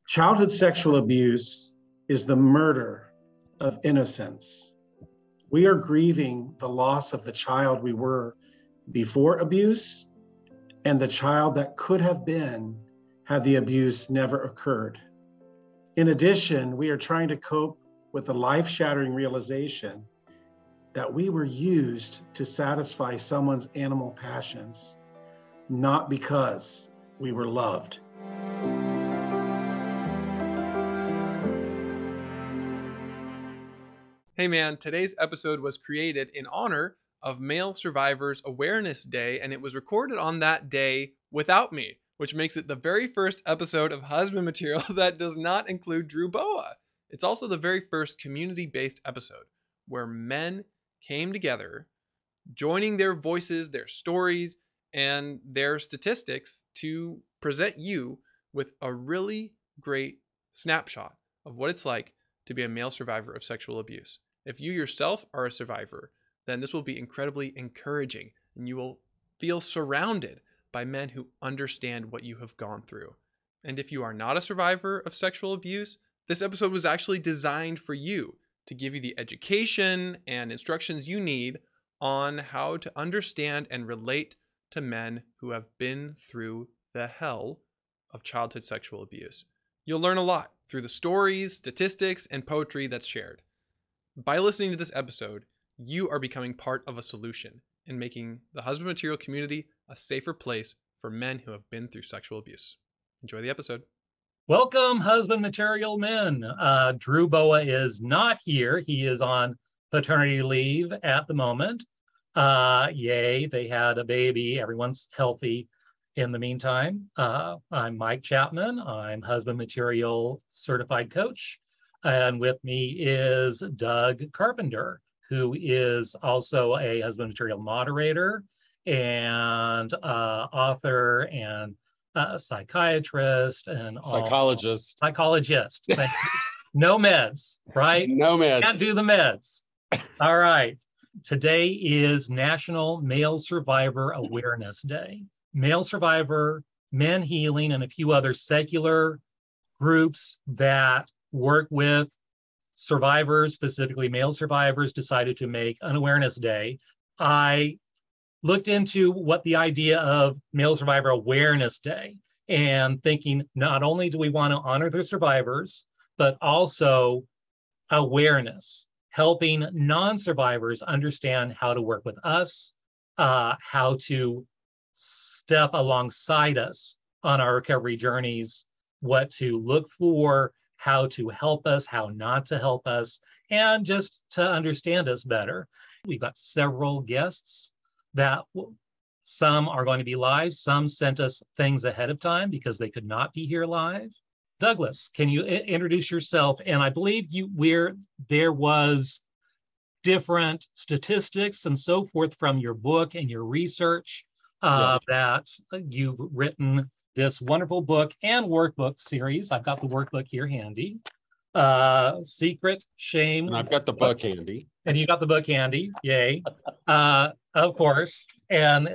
Childhood sexual abuse is the murder of innocence. We are grieving the loss of the child we were before abuse and the child that could have been had the abuse never occurred. In addition, we are trying to cope with the life-shattering realization that we were used to satisfy someone's animal passions, not because we were loved. Hey man, today's episode was created in honor of Male Survivors Awareness Day, and it was recorded on that day without me, which makes it the very first episode of Husband Material that does not include Drew Boa. It's also the very first community-based episode where men came together, joining their voices, their stories, and their statistics to present you with a really great snapshot of what it's like to be a male survivor of sexual abuse. If you yourself are a survivor, then this will be incredibly encouraging, and you will feel surrounded by men who understand what you have gone through. And if you are not a survivor of sexual abuse, this episode was actually designed for you to give you the education and instructions you need on how to understand and relate to men who have been through the hell of childhood sexual abuse. You'll learn a lot through the stories, statistics, and poetry that's shared. By listening to this episode, you are becoming part of a solution in making the Husband Material community a safer place for men who have been through sexual abuse. Enjoy the episode. Welcome, Husband Material men. Drew Boa is not here. He is on paternity leave at the moment. Yay, they had a baby. Everyone's healthy in the meantime. I'm Mike Chapman. I'm Husband Material certified coach. And with me is Doug Carpenter, who is also a Husband Material moderator and author and psychiatrist and psychologist. Psychologist. No meds, right? No meds. Can't do the meds. All right. Today is National Male Survivor Awareness Day. Male Survivor, Men Healing, and a few other secular groups that work with survivors, specifically male survivors, decided to make an awareness day. I looked into what the idea of Male Survivor Awareness Day and thinking not only do we want to honor the survivors, but also awareness, helping non-survivors understand how to work with us, how to step alongside us on our recovery journeys, what to look for, how to help us, how not to help us, and just to understand us better. We've got several guests that some are going to be live. Some sent us things ahead of time because they could not be here live. Douglas, can you introduce yourself? And I believe there was different statistics and so forth from your book and your research that you've written this wonderful book and workbook series. I've got the workbook here handy. Secret, Shame. And I've got the book handy. And you got the book handy, yay. Of course, and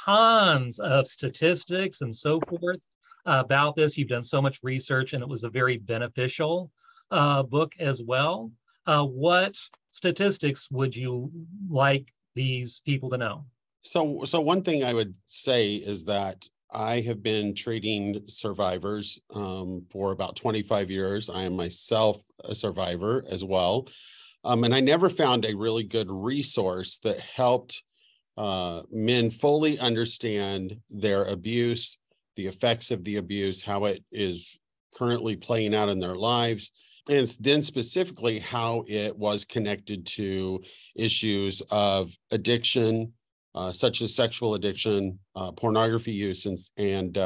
tons of statistics and so forth about this. You've done so much research, and it was a very beneficial book as well. What statistics would you like these people to know? So one thing I would say is that I have been treating survivors for about 25 years. I am myself a survivor as well. And I never found a really good resource that helped men fully understand their abuse, the effects of the abuse, how it is currently playing out in their lives, and then specifically how it was connected to issues of addiction, such as sexual addiction, pornography use, and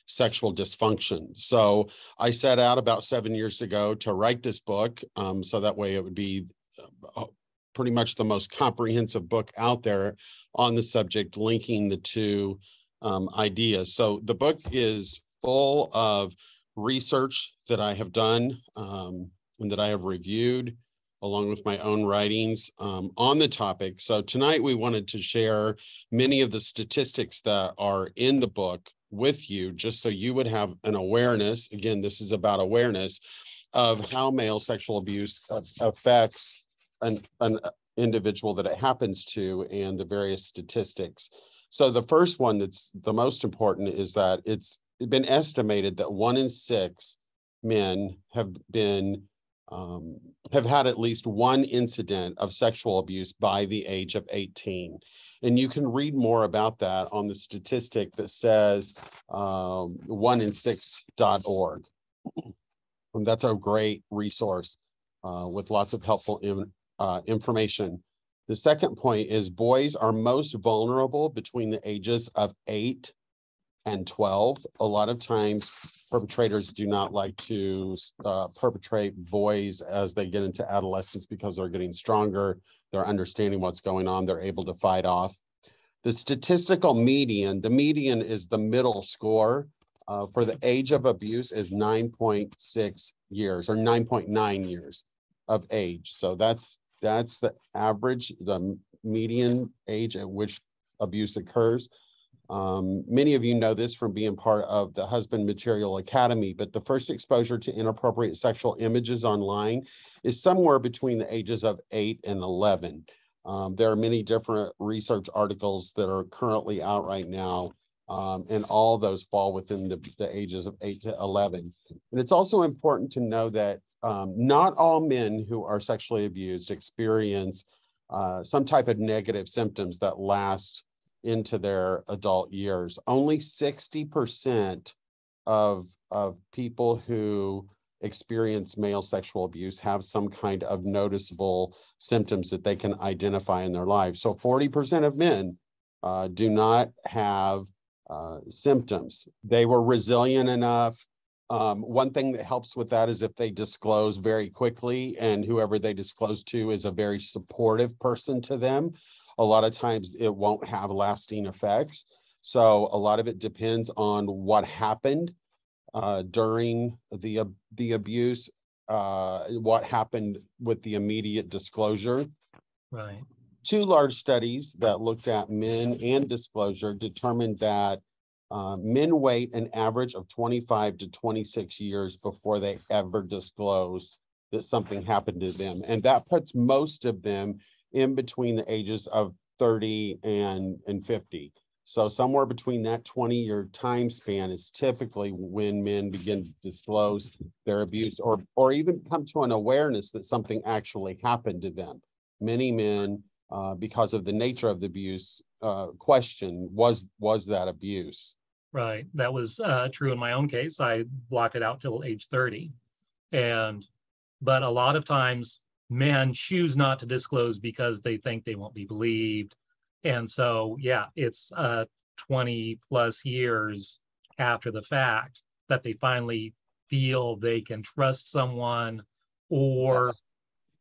sexual dysfunction. So I set out about 7 years ago to write this book, so that way it would be pretty much the most comprehensive book out there on the subject, linking the two ideas. So the book is full of research that I have done and that I have reviewed, along with my own writings on the topic. So tonight we wanted to share many of the statistics that are in the book with you, just so you would have an awareness. Again, this is about awareness of how male sexual abuse affects an individual that it happens to and the various statistics. So the first one that's the most important is that it's been estimated that 1 in 6 men have had at least one incident of sexual abuse by the age of 18. And you can read more about that on the statistic that says 1in6.org. And that's a great resource with lots of helpful information. The second point is boys are most vulnerable between the ages of 8 and 12. A lot of times perpetrators do not like to perpetrate boys as they get into adolescence because they're getting stronger, they're understanding what's going on, they're able to fight off. The statistical median, the median is the middle score for the age of abuse is 9.6 years or 9.9 years of age. So that's the average, the median age at which abuse occurs. Many of you know this from being part of the Husband Material Academy, but the first exposure to inappropriate sexual images online is somewhere between the ages of 8 and 11. There are many different research articles that are currently out right now, and all those fall within the ages of 8 to 11. And it's also important to know that not all men who are sexually abused experience some type of negative symptoms that last into their adult years. Only 60% of people who experience male sexual abuse have some kind of noticeable symptoms that they can identify in their lives. So 40% of men do not have symptoms. They were resilient enough. One thing that helps with that is if they disclose very quickly, and whoever they disclose to is a very supportive person to them. A lot of times it won't have lasting effects. So a lot of it depends on what happened during the abuse, what happened with the immediate disclosure. Right. 2 large studies that looked at men and disclosure determined that men wait an average of 25 to 26 years before they ever disclose that something happened to them. And that puts most of them in between the ages of 30 and 50. So somewhere between that 20-year time span is typically when men begin to disclose their abuse or even come to an awareness that something actually happened to them. Many men, because of the nature of the abuse, question, was that abuse? Right. That was true in my own case. I blocked it out till age 30. But a lot of times men choose not to disclose because they think they won't be believed. And so, yeah, it's 20 plus years after the fact that they finally feel they can trust someone, or Yes.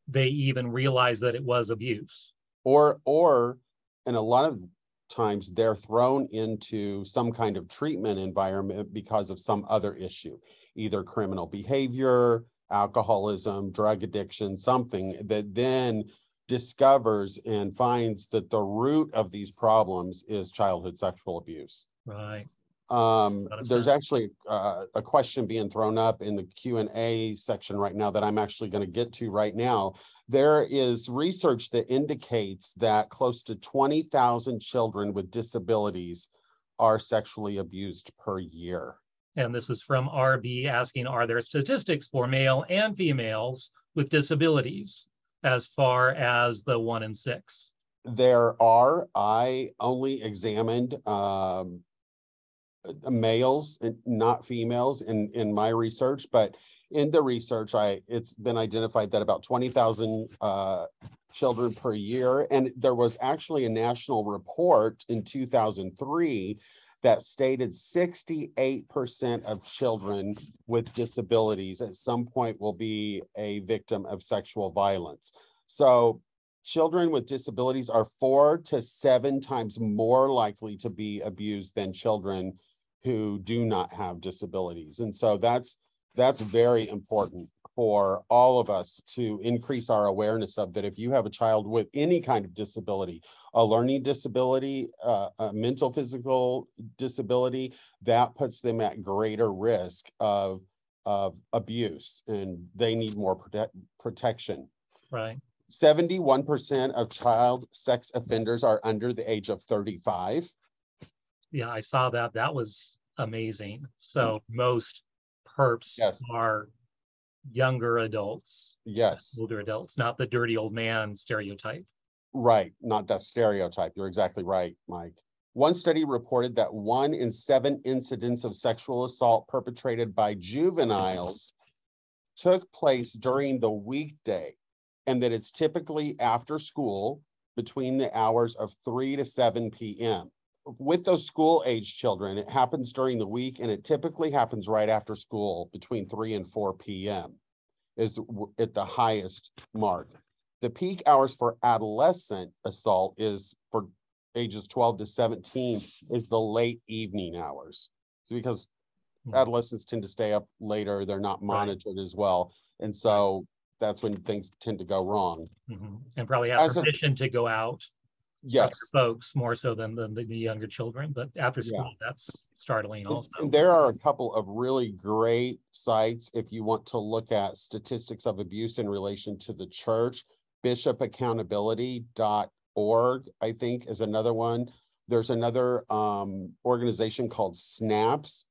they even realize that it was abuse. Or and a lot of times they're thrown into some kind of treatment environment because of some other issue, either criminal behavior, alcoholism, drug addiction, something that then discovers and finds that the root of these problems is childhood sexual abuse. Right. There's actually a question being thrown up in the Q&A section right now that I'm actually going to get to right now. There is research that indicates that close to 20,000 children with disabilities are sexually abused per year. And this is from RB asking, are there statistics for male and females with disabilities as far as the 1 in 6? There are. I only examined males and not females in my research, but in the research, it's been identified that about 20,000 children per year. And there was actually a national report in 2003 that stated 68% of children with disabilities at some point will be a victim of sexual violence. So children with disabilities are 4 to 7 times more likely to be abused than children who do not have disabilities. And so that's very important. for all of us to increase our awareness of that. If you have a child with any kind of disability, a learning disability, a mental, physical disability, that puts them at greater risk of abuse, and they need more protection. Right. 71% of child sex offenders are under the age of 35. Yeah, I saw that. That was amazing. So most perps Yes. are younger adults, Yes. older adults, not the dirty old man stereotype. Right. Not that stereotype. You're exactly right, Mike. One study reported that 1 in 7 incidents of sexual assault perpetrated by juveniles took place during the weekday, and that it's typically after school between the hours of 3 to 7 p.m. With those school age children, it happens during the week, and it typically happens right after school between 3 and 4 p.m. is at the highest mark. The peak hours for adolescent assault is for ages 12 to 17 is the late evening hours. So because adolescents tend to stay up later, they're not monitored as well. And so that's when things tend to go wrong. And probably have permission to go out. Yes. Folks more so than the younger children, but after school, that's startling also. And there are a couple of really great sites if you want to look at statistics of abuse in relation to the church. Bishopaccountability.org, I think, is another one. There's another organization called SNAPS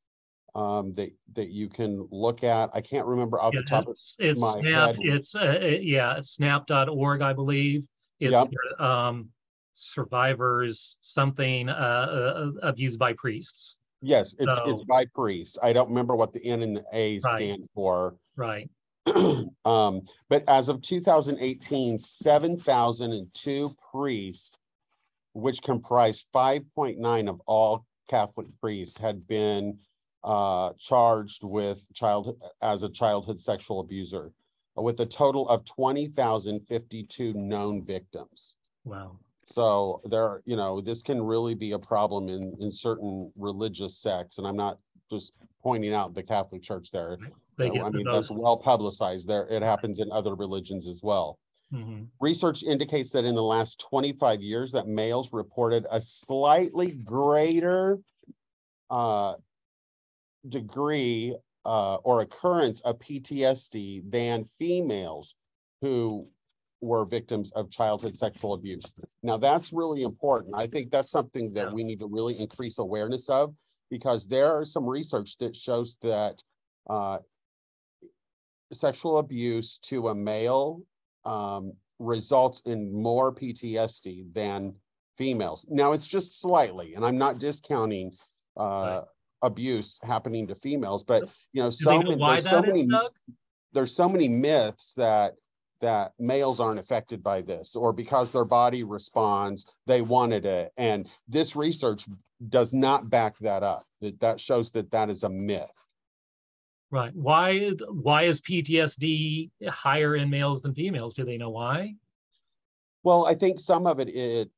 that you can look at. I can't remember off the top of my head. It's snap.org, I believe. It's survivors something abused by priests. Yes, it's by priest. I don't remember what the N and the A stand for. Right. But as of 2018, 7,002 priests, which comprised 5.9 of all Catholic priests, had been charged with as a childhood sexual abuser, with a total of 20,052 known victims. Wow. So there, this can really be a problem in certain religious sects, and I'm not just pointing out the Catholic Church there. That's well publicized. There, it happens in other religions as well. Research indicates that in the last 25 years, that males reported a slightly greater degree or occurrence of PTSD than females who were victims of childhood sexual abuse. Now, that's really important. I think that's something that we need to really increase awareness of, because there are some research that shows that sexual abuse to a male results in more PTSD than females. Now, it's just slightly, and I'm not discounting abuse happening to females, but there's so many myths that males aren't affected by this, or because their body responds, they wanted it. And this research does not back that up. That shows that is a myth. Right. Why is PTSD higher in males than females? Do they know why? Well, I think some of it,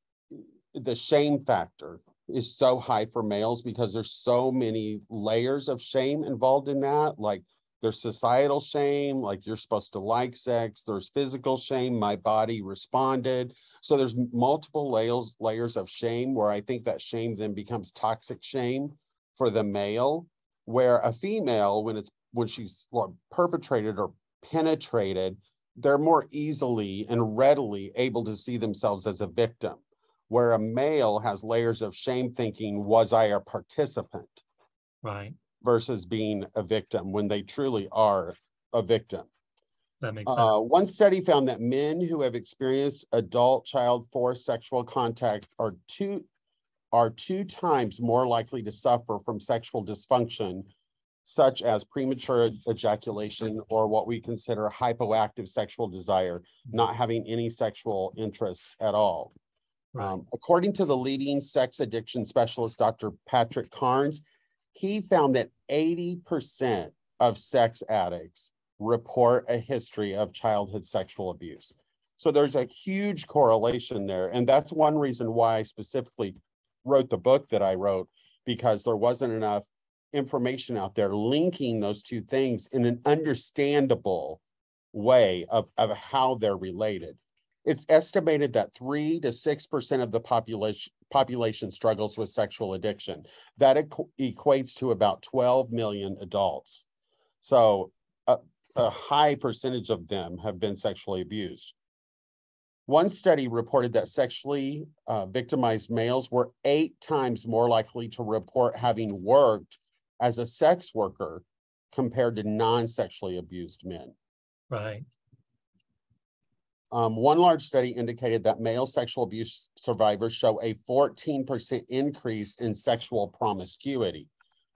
the shame factor is so high for males because there's so many layers of shame involved in that. Like, there's societal shame, like you're supposed to like sex. There's physical shame, my body responded. So there's multiple layers of shame, where I think that shame then becomes toxic shame for the male, where a female, when she's perpetrated or penetrated, they're more easily and readily able to see themselves as a victim, where a male has layers of shame, thinking, was I a participant? Right. Versus being a victim, when they truly are a victim. That makes sense. One study found that men who have experienced adult-child forced sexual contact are two times more likely to suffer from sexual dysfunction, such as premature ejaculation, or what we consider hypoactive sexual desire, not having any sexual interest at all. Right. According to the leading sex addiction specialist, Dr. Patrick Carnes, he found that 80% of sex addicts report a history of childhood sexual abuse. So there's a huge correlation there. And that's one reason why I specifically wrote the book that I wrote, because there wasn't enough information out there linking those two things in an understandable way of how they're related. It's estimated that 3 to 6% of the population struggles with sexual addiction. That equates to about 12 million adults. So a high percentage of them have been sexually abused. One study reported that sexually victimized males were 8 times more likely to report having worked as a sex worker compared to non-sexually abused men. Right. One large study indicated that male sexual abuse survivors show a 14% increase in sexual promiscuity.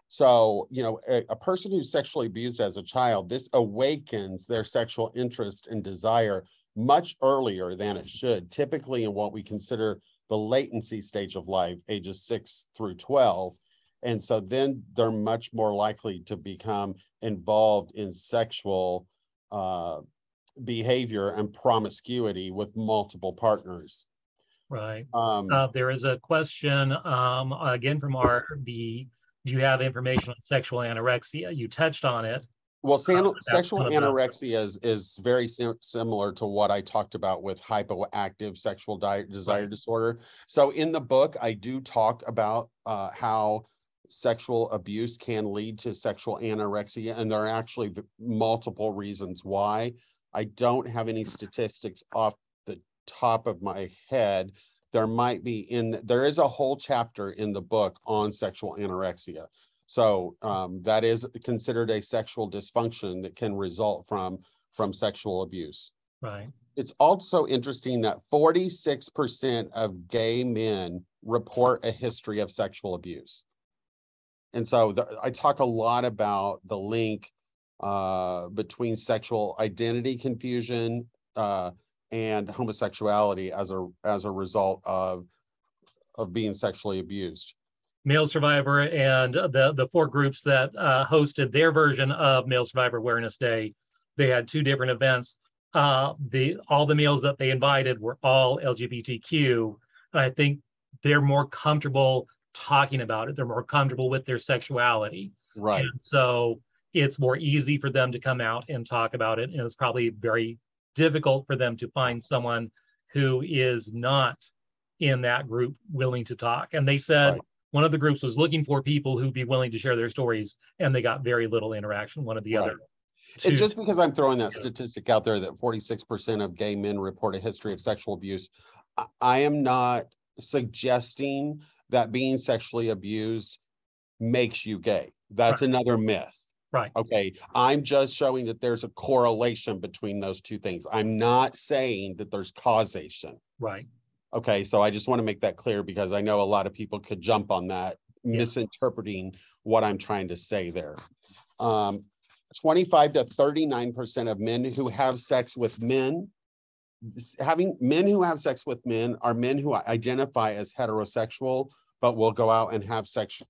So, you know, a person who's sexually abused as a child, this awakens their sexual interest and desire much earlier than it should, typically in what we consider the latency stage of life, ages 6 through 12. And so then they're much more likely to become involved in sexual behavior and promiscuity with multiple partners. Right. There is a question again from RB. Do you have information on sexual anorexia? You touched on it. Well, sexual anorexia is very similar to what I talked about with hypoactive sexual desire disorder. So in the book, I do talk about how sexual abuse can lead to sexual anorexia, and there are actually multiple reasons why. I don't have any statistics off the top of my head. There is a whole chapter in the book on sexual anorexia. So that is considered a sexual dysfunction that can result from sexual abuse. Right. It's also interesting that 46% of gay men report a history of sexual abuse. And so I talk a lot about the link between sexual identity confusion and homosexuality as a result of being sexually abused. Male Survivor and the 4 groups that hosted their version of Male Survivor Awareness Day, they had 2 different events. All the males that they invited were all LGBTQ, and I think they're more comfortable talking about it. They're more comfortable with their sexuality. Right. And so it's more easy for them to come out and talk about it, and it's probably very difficult for them to find someone who is not in that group willing to talk. And they said one of the groups was looking for people who'd be willing to share their stories, and they got very little interaction, one of the other. And just because I'm throwing that statistic out there that 46% of gay men report a history of sexual abuse, I am not suggesting that being sexually abused makes you gay. That's another myth. Right. Okay. I'm just showing that there's a correlation between those two things. I'm not saying that there's causation. Right. Okay. So I just want to make that clear because I know a lot of people could jump on that, misinterpreting what I'm trying to say there. 25 to 39% of men who have sex with men, men who have sex with men are men who identify as heterosexual, but will go out and have sex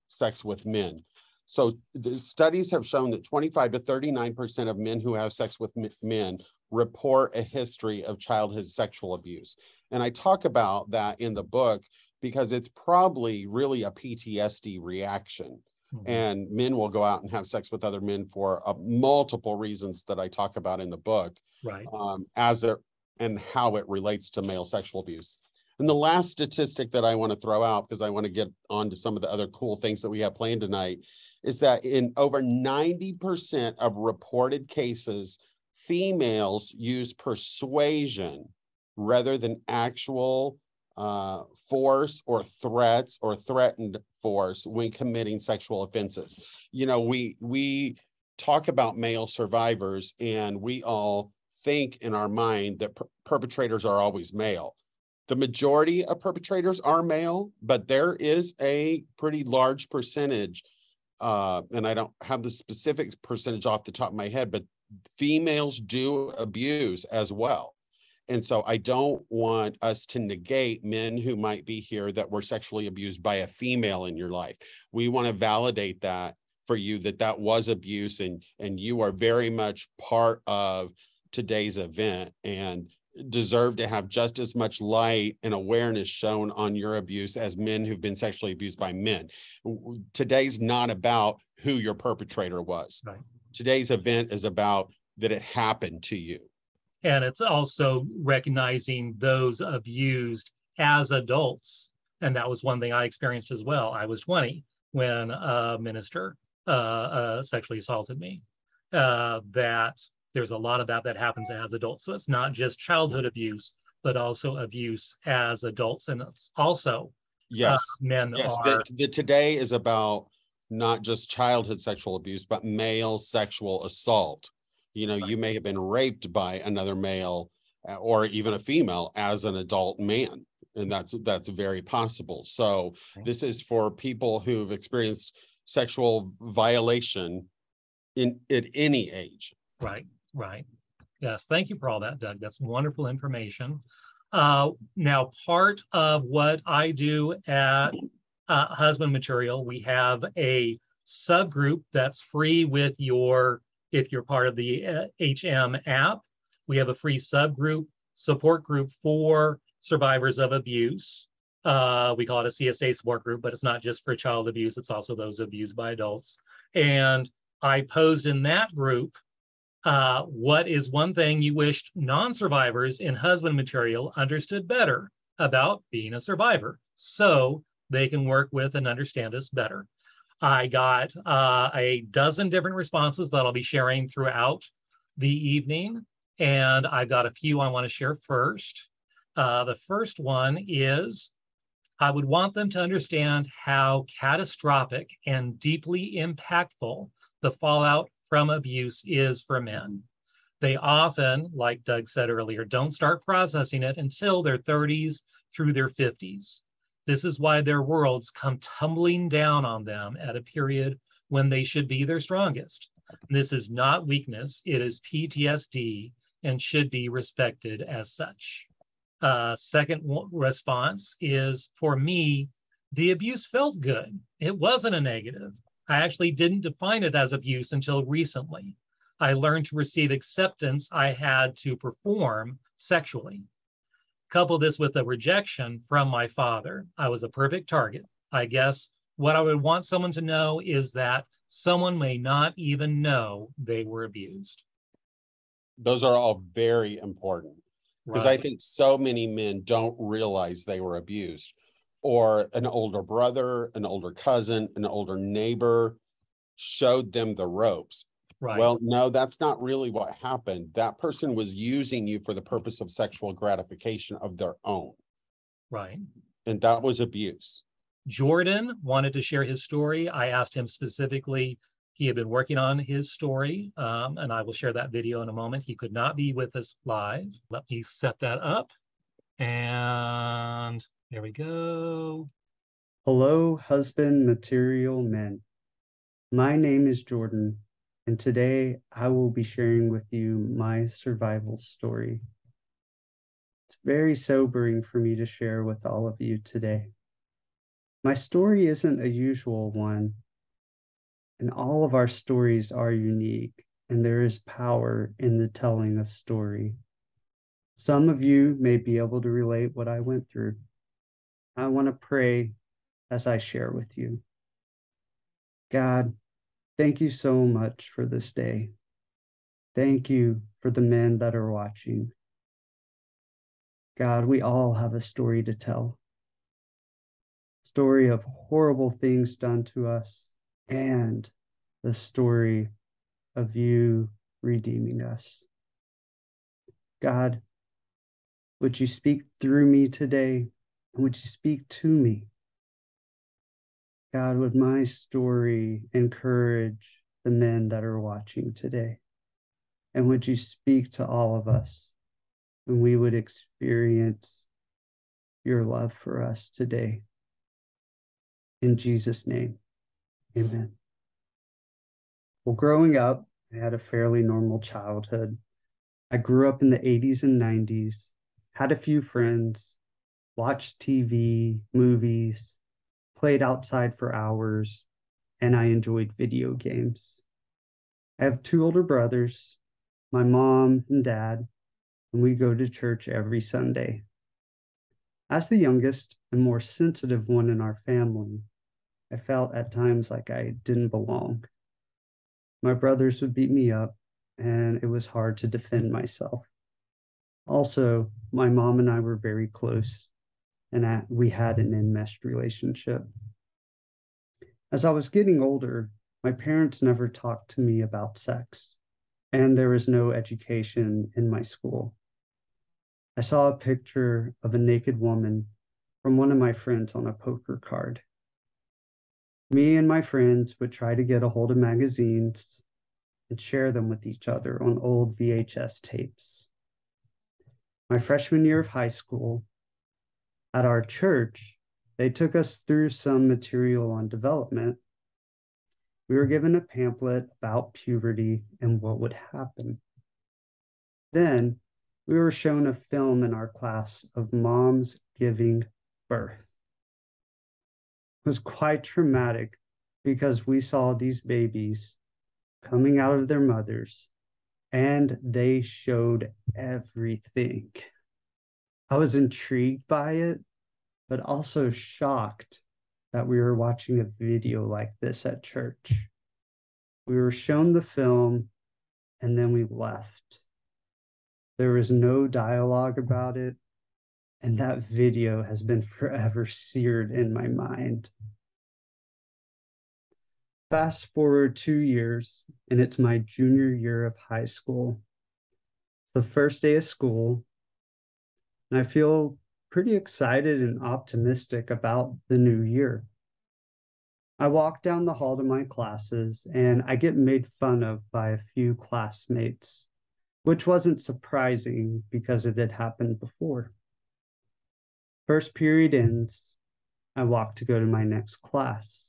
with men. So the studies have shown that 25 to 39% of men who have sex with men report a history of childhood sexual abuse. And I talk about that in the book because it's probably really a PTSD reaction. Mm-hmm. And men will go out and have sex with other men for multiple reasons that I talk about in the book, and how it relates to male sexual abuse. And the last statistic that I want to throw out, because I want to get on to some of the other cool things that we have planned tonight, is that in over 90% of reported cases, females use persuasion rather than actual force or threats or threatened force when committing sexual offenses. You know, we talk about male survivors and we all think in our mind that perpetrators are always male. The majority of perpetrators are male, but there is a pretty large percentage, and I don't have the specific percentage off the top of my head, but females do abuse as well. And so I don't want us to negate men who might be here that were sexually abused by a female in your life. We want to validate that for you, that was abuse, and you are very much part of today's event and deserve to have just as much light and awareness shown on your abuse as men who've been sexually abused by men. Today's not about who your perpetrator was. Right. Today's event is about that it happened to you. And it's also recognizing those abused as adults. And that was one thing I experienced as well. I was 20 when a minister sexually assaulted me. That there's a lot of that happens as adults. So it's not just childhood abuse, but also abuse as adults. And it's also Yes. men Yes. are. The today is about not just childhood sexual abuse, but male sexual assault. You know, you may have been raped by another male or even a female as an adult man. And that's very possible. So this is for people who've experienced sexual violation at any age. Right, right. Yes, thank you for all that, Doug. That's wonderful information. Now, part of what I do at Husband Material, we have a subgroup that's free with if you're part of the HM app. We have a free subgroup, support group for survivors of abuse. We call it a CSA support group, but it's not just for child abuse, it's also those abused by adults. And I posed in that group, what is one thing you wished non-survivors in Husband Material understood better about being a survivor so they can work with and understand us better? I got a dozen different responses that I'll be sharing throughout the evening, and I've got a few I want to share first. The first one is, I would want them to understand how catastrophic and deeply impactful the fallout from abuse is for men. They often, like Doug said earlier, don't start processing it until their 30s through their 50s. This is why their worlds come tumbling down on them at a period when they should be their strongest. This is not weakness, it is PTSD and should be respected as such. Second response is, for me, the abuse felt good. It wasn't a negative. I actually didn't define it as abuse until recently. I learned to receive acceptance I had to perform sexually. Couple this with a rejection from my father. I was a perfect target. I guess what I would want someone to know is that someone may not even know they were abused. Those are all very important, because I think so many men don't realize they were abused, or an older brother, an older cousin, an older neighbor showed them the ropes. Right. Well, no, that's not really what happened. That person was using you for the purpose of sexual gratification of their own. Right. And that was abuse. Jordan wanted to share his story. I asked him specifically. He had been working on his story, and I will share that video in a moment. He could not be with us live. Let me set that up. And there we go. Hello, Husband Material men. My name is Jordan, and today I will be sharing with you my survival story. It's very sobering for me to share with all of you today. My story isn't a usual one, and all of our stories are unique, and there is power in the telling of story. Some of you may be able to relate what I went through. I want to pray as I share with you. God, thank you so much for this day. Thank you for the men that are watching. God, we all have a story to tell. Story of horrible things done to us, and the story of you redeeming us. God, would you speak through me today? And would you speak to me? God, would my story encourage the men that are watching today? And would you speak to all of us, and we would experience your love for us today? In Jesus' name, amen. Well, growing up, I had a fairly normal childhood. I grew up in the 80s and 90s, had a few friends, watched TV, movies, played outside for hours, and I enjoyed video games. I have two older brothers, my mom and dad, and we go to church every Sunday. As the youngest and more sensitive one in our family, I felt at times like I didn't belong. My brothers would beat me up, and it was hard to defend myself. Also, my mom and I were very close, and we had an enmeshed relationship. As I was getting older, my parents never talked to me about sex, and there was no education in my school. I saw a picture of a naked woman from one of my friends on a poker card. Me and my friends would try to get a hold of magazines and share them with each other on old VHS tapes. My freshman year of high school, at our church, they took us through some material on development. We were given a pamphlet about puberty and what would happen. Then we were shown a film in our class of moms giving birth. It was quite traumatic because we saw these babies coming out of their mothers and they showed everything. I was intrigued by it, but also shocked that we were watching a video like this at church. We were shown the film and then we left. There was no dialogue about it, and that video has been forever seared in my mind. Fast forward 2 years, and it's my junior year of high school. It's the first day of school, and I feel pretty excited and optimistic about the new year. I walk down the hall to my classes, and I get made fun of by a few classmates, which wasn't surprising because it had happened before. First period ends, I walk to go to my next class.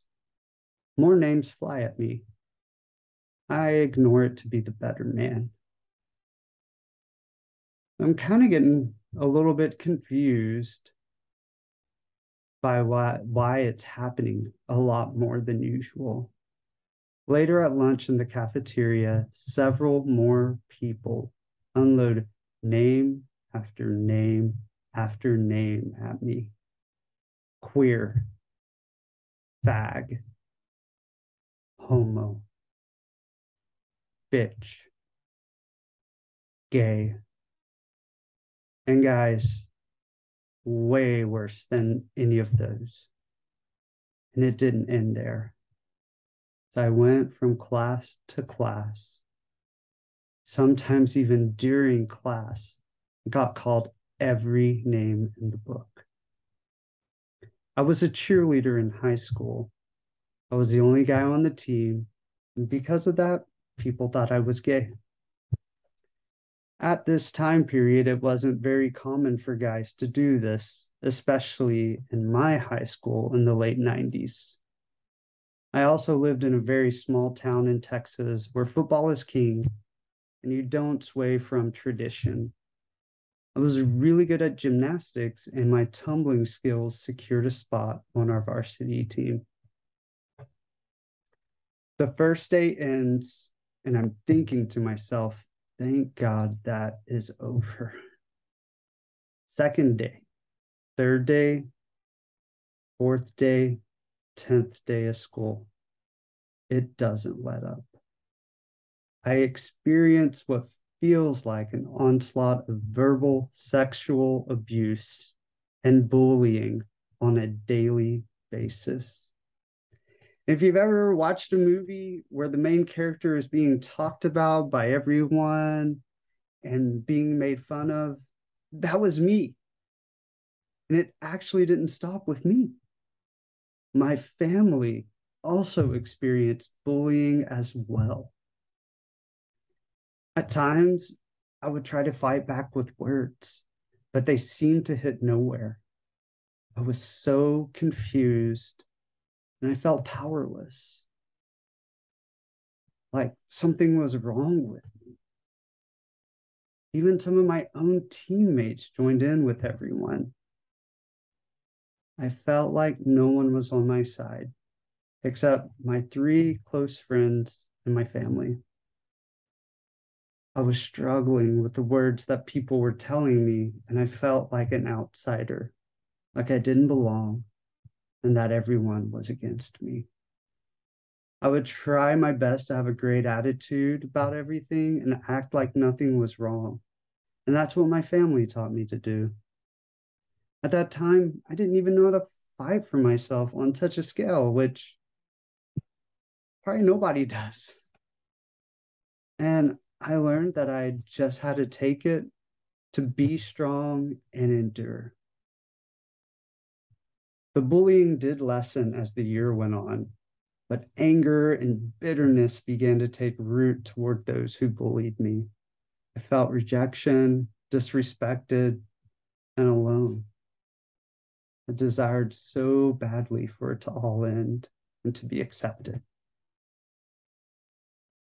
More names fly at me. I ignore it to be the better man. I'm kind of getting a little bit confused by why it's happening a lot more than usual. Later at lunch in the cafeteria, several more people unload name after name after name at me. Queer, fag, homo, bitch, gay. And guys, way worse than any of those. And it didn't end there. So I went from class to class, sometimes even during class, got called every name in the book. I was a cheerleader in high school. I was the only guy on the team, and because of that, people thought I was gay. At this time period, it wasn't very common for guys to do this, especially in my high school in the late 90s. I also lived in a very small town in Texas where football is king and you don't sway from tradition. I was really good at gymnastics and my tumbling skills secured a spot on our varsity team. The first day ends and I'm thinking to myself, thank God that is over. Second day, third day, fourth day, 10th day of school. It doesn't let up. I experience what feels like an onslaught of verbal sexual abuse and bullying on a daily basis. If you've ever watched a movie where the main character is being talked about by everyone and being made fun of, that was me. And it actually didn't stop with me. My family also experienced bullying as well. At times, I would try to fight back with words, but they seemed to hit nowhere. I was so confused and I felt powerless. Like something was wrong with me. Even some of my own teammates joined in with everyone. I felt like no one was on my side, except my 3 close friends and my family. I was struggling with the words that people were telling me, and I felt like an outsider, like I didn't belong, and that everyone was against me. I would try my best to have a great attitude about everything and act like nothing was wrong. And that's what my family taught me to do. At that time, I didn't even know how to fight for myself on such a scale, which probably nobody does. And I learned that I just had to take it, to be strong and endure. The bullying did lessen as the year went on, but anger and bitterness began to take root toward those who bullied me. I felt rejection, disrespected, and alone. I desired so badly for it to all end and to be accepted.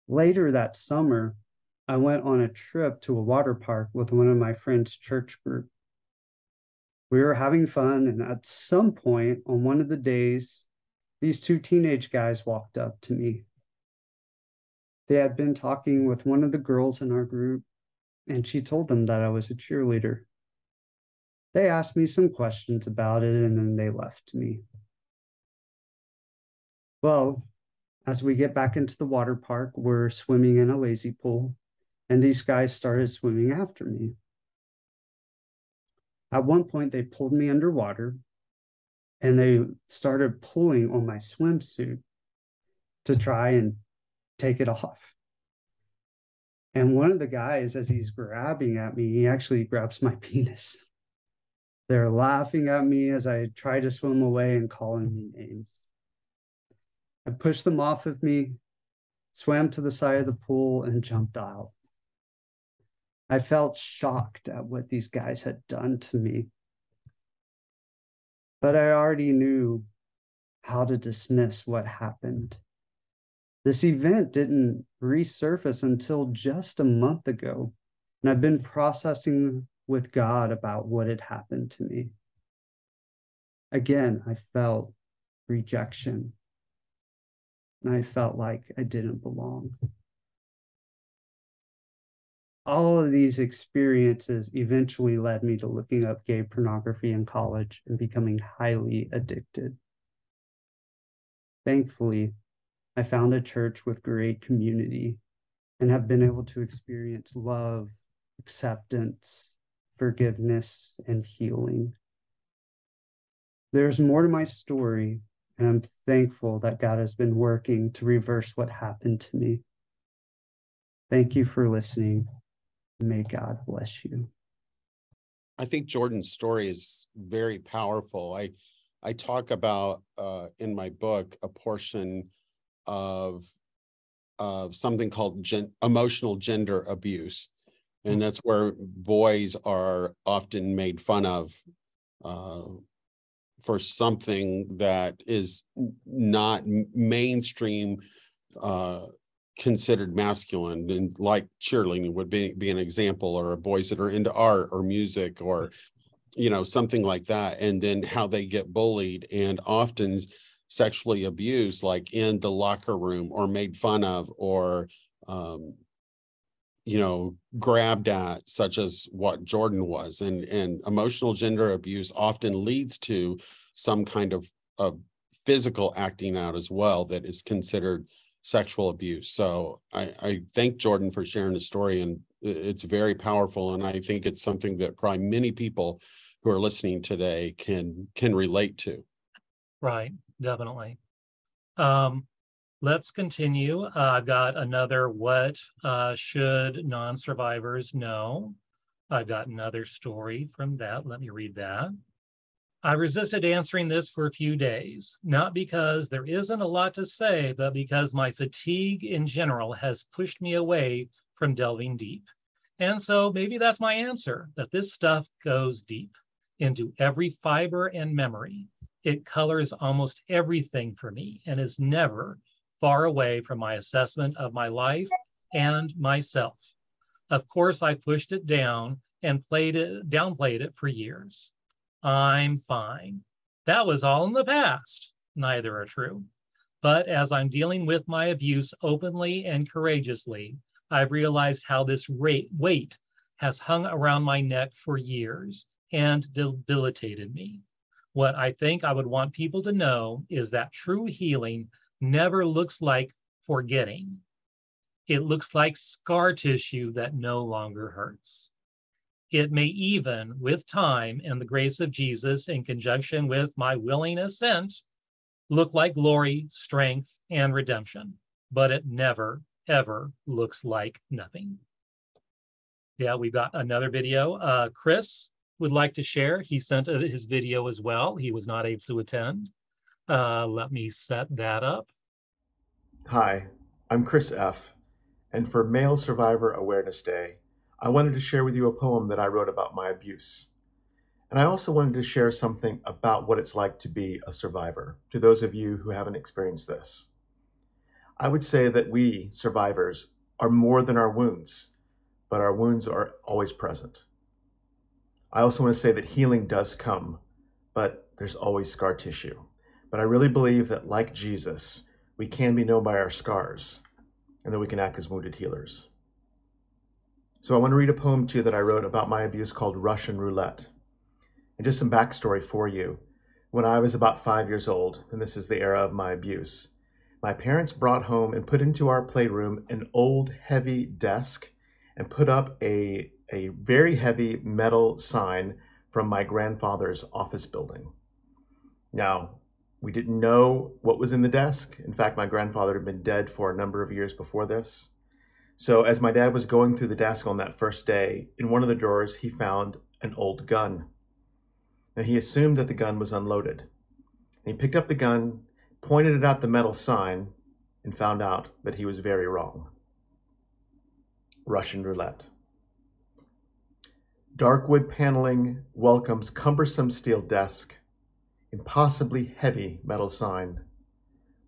Later that summer, I went on a trip to a water park with one of my friends' church group. We were having fun, and at some point on one of the days, these two teenage guys walked up to me. They had been talking with one of the girls in our group, and she told them that I was a cheerleader. They asked me some questions about it, and then they left me. Well, as we get back into the water park, we're swimming in a lazy pool, and these guys started swimming after me. At one point, they pulled me underwater, and they started pulling on my swimsuit to try and take it off. And one of the guys, as he's grabbing at me, he actually grabs my penis. They're laughing at me as I try to swim away and calling me names. I pushed them off of me, swam to the side of the pool, and jumped out. I felt shocked at what these guys had done to me. But I already knew how to dismiss what happened. This event didn't resurface until just a month ago, and I've been processing with God about what had happened to me. Again, I felt rejection, and I felt like I didn't belong. All of these experiences eventually led me to looking up gay pornography in college and becoming highly addicted. Thankfully, I found a church with great community and have been able to experience love, acceptance, forgiveness, and healing. There's more to my story, and I'm thankful that God has been working to reverse what happened to me. Thank you for listening. May God bless you. I think Jordan's story is very powerful. I talk about in my book a portion of something called emotional gender abuse, and that's where boys are often made fun of for something that is not mainstream considered masculine, and like cheerleading would be an example, or boys that are into art or music or something like that, and then how they get bullied and often sexually abused, like in the locker room, or made fun of, or grabbed at, such as what Jordan was. And emotional gender abuse often leads to some kind of physical acting out as well that is considered sexual abuse. So I thank Jordan for sharing the story, and it's very powerful. And I think it's something that probably many people who are listening today can relate to. Right, definitely. Let's continue. I've got another what should non-survivors know? I've got another story from that. Let me read that. I resisted answering this for a few days, not because there isn't a lot to say, but because my fatigue in general has pushed me away from delving deep. And so maybe that's my answer, that this stuff goes deep into every fiber and memory. It colors almost everything for me and is never far away from my assessment of my life and myself. Of course, I pushed it down and downplayed it for years. I'm fine. That was all in the past. Neither are true. But as I'm dealing with my abuse openly and courageously, I've realized how this weight has hung around my neck for years and debilitated me. What I think I would want people to know is that true healing never looks like forgetting. It looks like scar tissue that no longer hurts. It may even, with time and the grace of Jesus in conjunction with my willing assent, look like glory, strength, and redemption, but it never, ever looks like nothing. Yeah, we've got another video. Chris would like to share. He sent his video as well. He was not able to attend. Let me set that up. Hi, I'm Chris F., and for Male Survivor Awareness Day, I wanted to share with you a poem that I wrote about my abuse. And I also wanted to share something about what it's like to be a survivor, to those of you who haven't experienced this. I would say that we, survivors, are more than our wounds, but our wounds are always present. I also want to say that healing does come, but there's always scar tissue. But I really believe that, like Jesus, we can be known by our scars, and that we can act as wounded healers. So I want to read a poem to you that I wrote about my abuse called Russian Roulette. And just some backstory for you. When I was about 5 years old, and this is the era of my abuse, my parents brought home and put into our playroom an old heavy desk and put up a very heavy metal sign from my grandfather's office building. Now, we didn't know what was in the desk. In fact, my grandfather had been dead for a number of years before this. So as my dad was going through the desk on that first day, in one of the drawers, he found an old gun. Now, he assumed that the gun was unloaded. And he picked up the gun, pointed it at the metal sign, and found out that he was very wrong. Russian Roulette. Dark wood paneling welcomes cumbersome steel desk, impossibly heavy metal sign,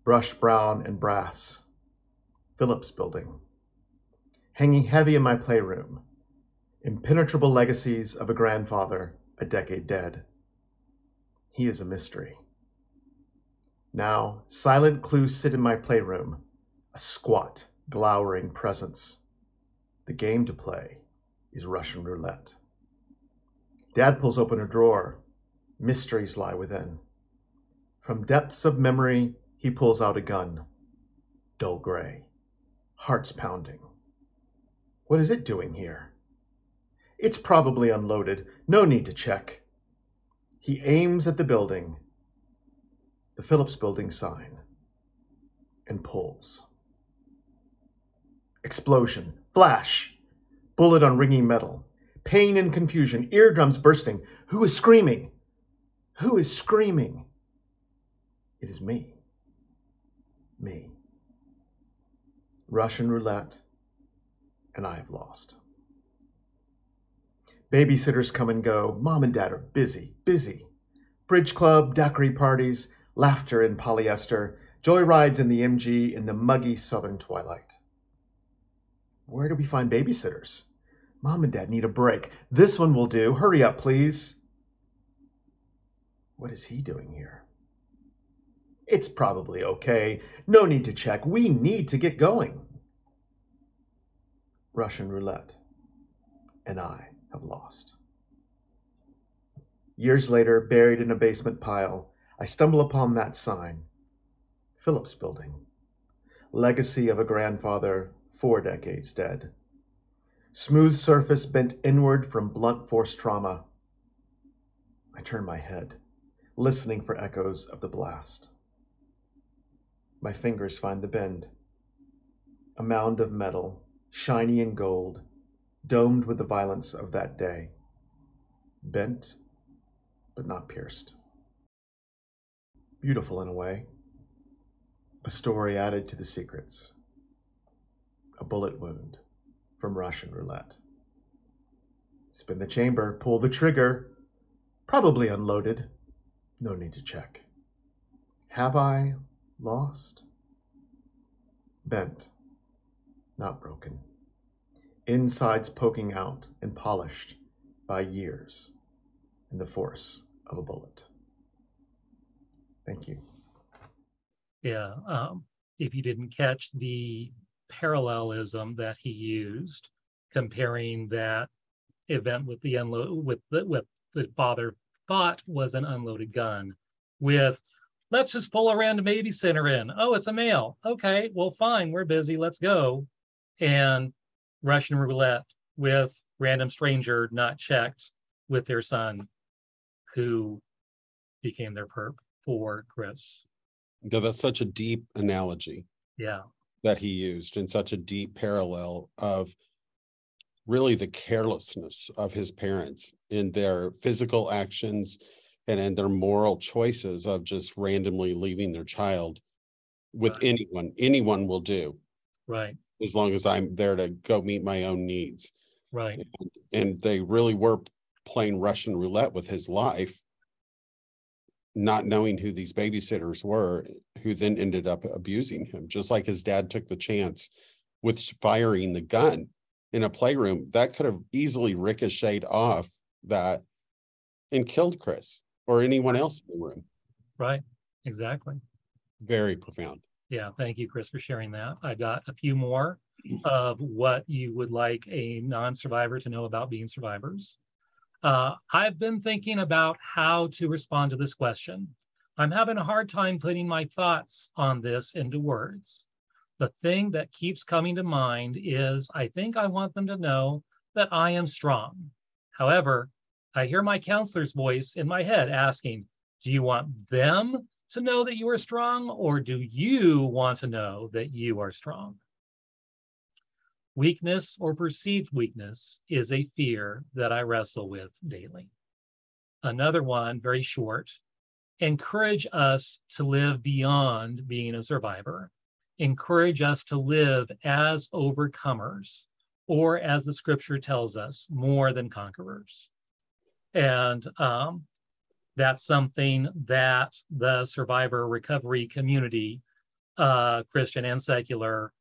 brushed brown and brass, Phillips Building. Hanging heavy in my playroom, impenetrable legacies of a grandfather a decade dead. He is a mystery. Now, silent clues sit in my playroom, a squat, glowering presence. The game to play is Russian Roulette. Dad pulls open a drawer. Mysteries lie within. From depths of memory, he pulls out a gun. Dull gray, hearts pounding. What is it doing here? It's probably unloaded. No need to check. He aims at the building, the Phillips Building sign, and pulls. Explosion, flash, bullet on ringing metal, pain and confusion, eardrums bursting. Who is screaming? Who is screaming? It is me. Me. Russian Roulette, and I have lost. Babysitters come and go. Mom and Dad are busy, busy. Bridge club, daiquiri parties, laughter in polyester, joyrides in the MG in the muggy southern twilight. Where do we find babysitters? Mom and Dad need a break. This one will do. Hurry up, please. What is he doing here? It's probably okay. No need to check. We need to get going. Russian Roulette, and I have lost. Years later, buried in a basement pile, I stumble upon that sign. Phillips Building. Legacy of a grandfather 4 decades dead. Smooth surface bent inward from blunt force trauma. I turn my head, listening for echoes of the blast. My fingers find the bend. A mound of metal, shiny and gold, domed with the violence of that day. Bent, but not pierced. Beautiful in a way. A story added to the secrets. A bullet wound from Russian Roulette. Spin the chamber, pull the trigger. Probably unloaded. No need to check. Have I lost? Bent, not broken. Insides poking out and polished by years and the force of a bullet. Thank you. Yeah, if you didn't catch the parallelism that he used, comparing that event with the what the father thought was an unloaded gun, with let's just pull a random babysitter in. Oh, it's a male. Okay, well, fine, we're busy. Let's go. And Russian Roulette with random stranger not checked with their son who became their perp for Chris. That's such a deep analogy Yeah. that he used, and such a deep parallel of really the carelessness of his parents in their physical actions and in their moral choices of just randomly leaving their child with anyone will do, Right. as long as I'm there to go meet my own needs. Right. And they really were playing Russian roulette with his life, not knowing who these babysitters were, who then ended up abusing him, just like his dad took the chance with firing the gun in a playroom. That could have easily ricocheted off that and killed Chris or anyone else in the room. Right. Exactly. Very profound. Yeah. Thank you, Chris, for sharing that. I got a few more of what you would like a non-survivor to know about being survivors. I've been thinking about how to respond to this question. I'm having a hard time putting my thoughts on this into words. The thing that keeps coming to mind is I think I want them to know that I am strong. However, I hear my counselor's voice in my head asking, do you want them to know that you are strong, or do you want to know that you are strong? Weakness or perceived weakness is a fear that I wrestle with daily. Another one, very short, encourage us to live beyond being a survivor. Encourage us to live as overcomers, or as the scripture tells us, more than conquerors. And that's something that the survivor recovery community, Christian and secular,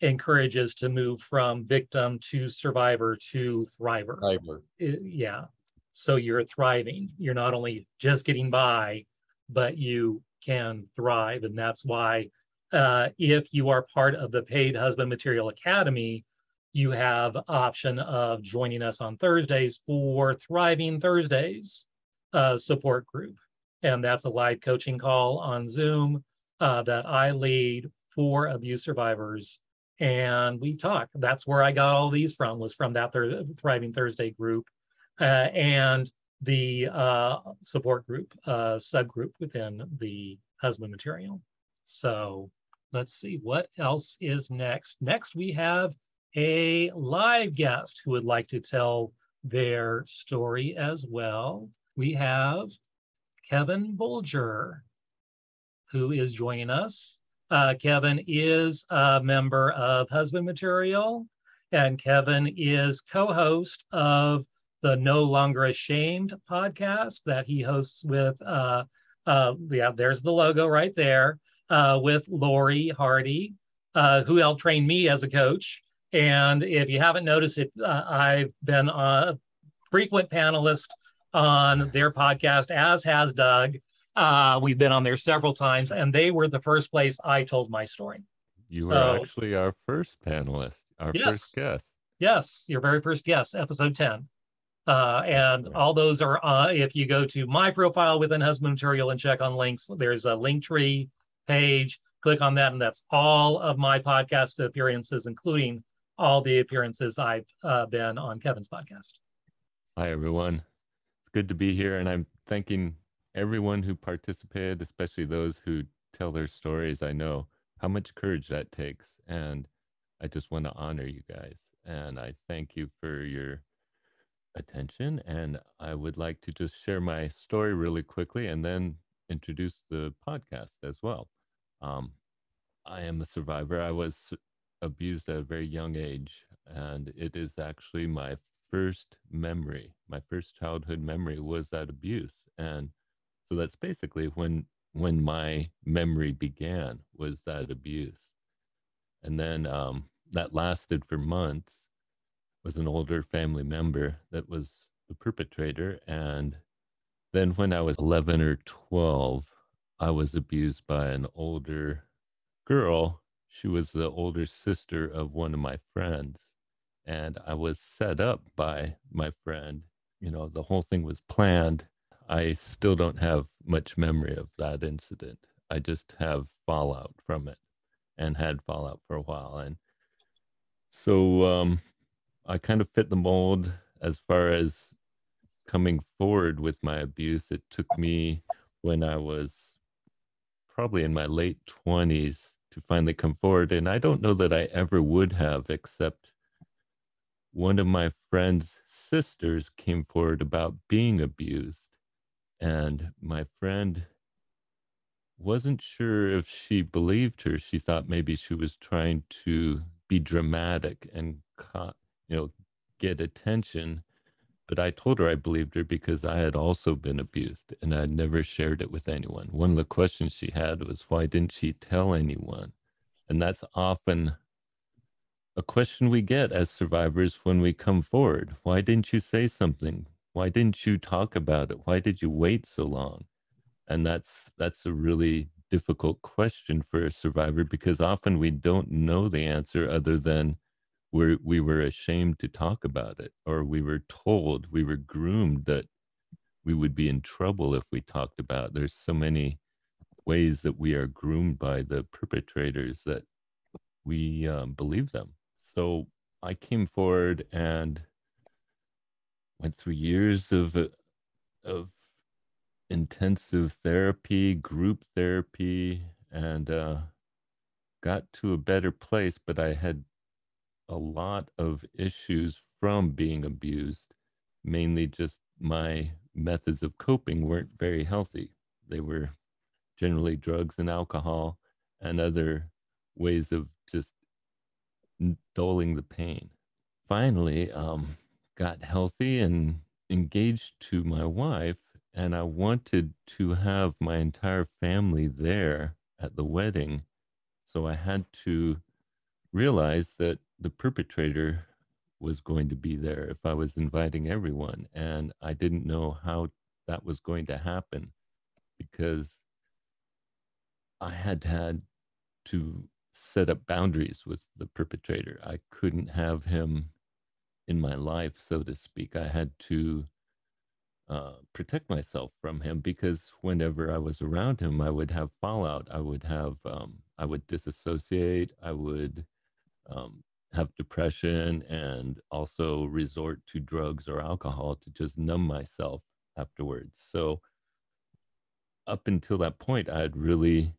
encourages to move from victim to survivor to thriver. Yeah. So you're thriving. You're not only just getting by, but you can thrive. And that's why if you are part of the Paid Husband Material Academy, you have option of joining us on Thursdays for Thriving Thursdays support group. And that's a live coaching call on Zoom that I lead for abuse survivors. And we talk. That's where I got all these from, was from that Thriving Thursday group and the support group, subgroup within the husband material. So let's see what else is next. Next, we have a live guest who would like to tell their story as well. We have Kevin Bolger, who is joining us. Kevin is a member of Husband Material, and Kevin is co-host of the No Longer Ashamed podcast that he hosts with, there's the logo right there, with Lori Hardy, who helped train me as a coach. And if you haven't noticed it, I've been a frequent panelist on their podcast, as has Doug. We've been on there several times, and they were the first place I told my story. You were actually our first panelist, our first guest. Yes, your very first guest, episode 10. And all those are, if you go to my profile within Husband Material and check on links, there's a link tree page. Click on that, and that's all of my podcast appearances, including all the appearances I've been on Kevin's podcast. Hi, everyone. It's good to be here, and I'm thanking everyone who participated, especially those who tell their stories. I know how much courage that takes, and I just want to honor you guys. And I thank you for your attention, and I would like to just share my story really quickly and then introduce the podcast as well. I am a survivor. I was abused at a very young age, and it is actually my first memory. My first childhood memory was that abuse, and so that's basically when my memory began, was that abuse. And then that lasted for months. Was an older family member that was the perpetrator. And then when I was 11 or 12, I was abused by an older girl. She was the older sister of one of my friends. And I was set up by my friend. You know, the whole thing was planned. I still don't have much memory of that incident. I just have fallout from it, and had fallout for a while. And so I kind of fit the mold as far as coming forward with my abuse. It took me when I was probably in my late 20s to finally come forward. And I don't know that I ever would have, except one of my friend's sisters came forward about being abused. And my friend wasn't sure if she believed her. She thought maybe she was trying to be dramatic and, you know, get attention. But I told her I believed her because I had also been abused and I never shared it with anyone. One of the questions she had was, why didn't she tell anyone? And that's often a question we get as survivors when we come forward. Why didn't you say something? Why didn't you talk about it? Why did you wait so long? And that's a really difficult question for a survivor, because often we don't know the answer other than we were ashamed to talk about it, or we were told, we were groomed that we would be in trouble if we talked about it. There's so many ways that we are groomed by the perpetrators that we believe them. So I came forward and went through years of intensive therapy, group therapy, and got to a better place. But I had a lot of issues from being abused, mainly just my methods of coping weren't very healthy. They were generally drugs and alcohol and other ways of just dulling the pain. Finally, got healthy and engaged to my wife, and I wanted to have my entire family there at the wedding. So I had to realize that the perpetrator was going to be there if I was inviting everyone. And I didn't know how that was going to happen, because I had to set up boundaries with the perpetrator. I couldn't have him in my life, so to speak. I had to protect myself from him, because whenever I was around him, I would have fallout. I would disassociate. I would um, have depression, and also resort to drugs or alcohol to just numb myself afterwards. So up until that point, I had really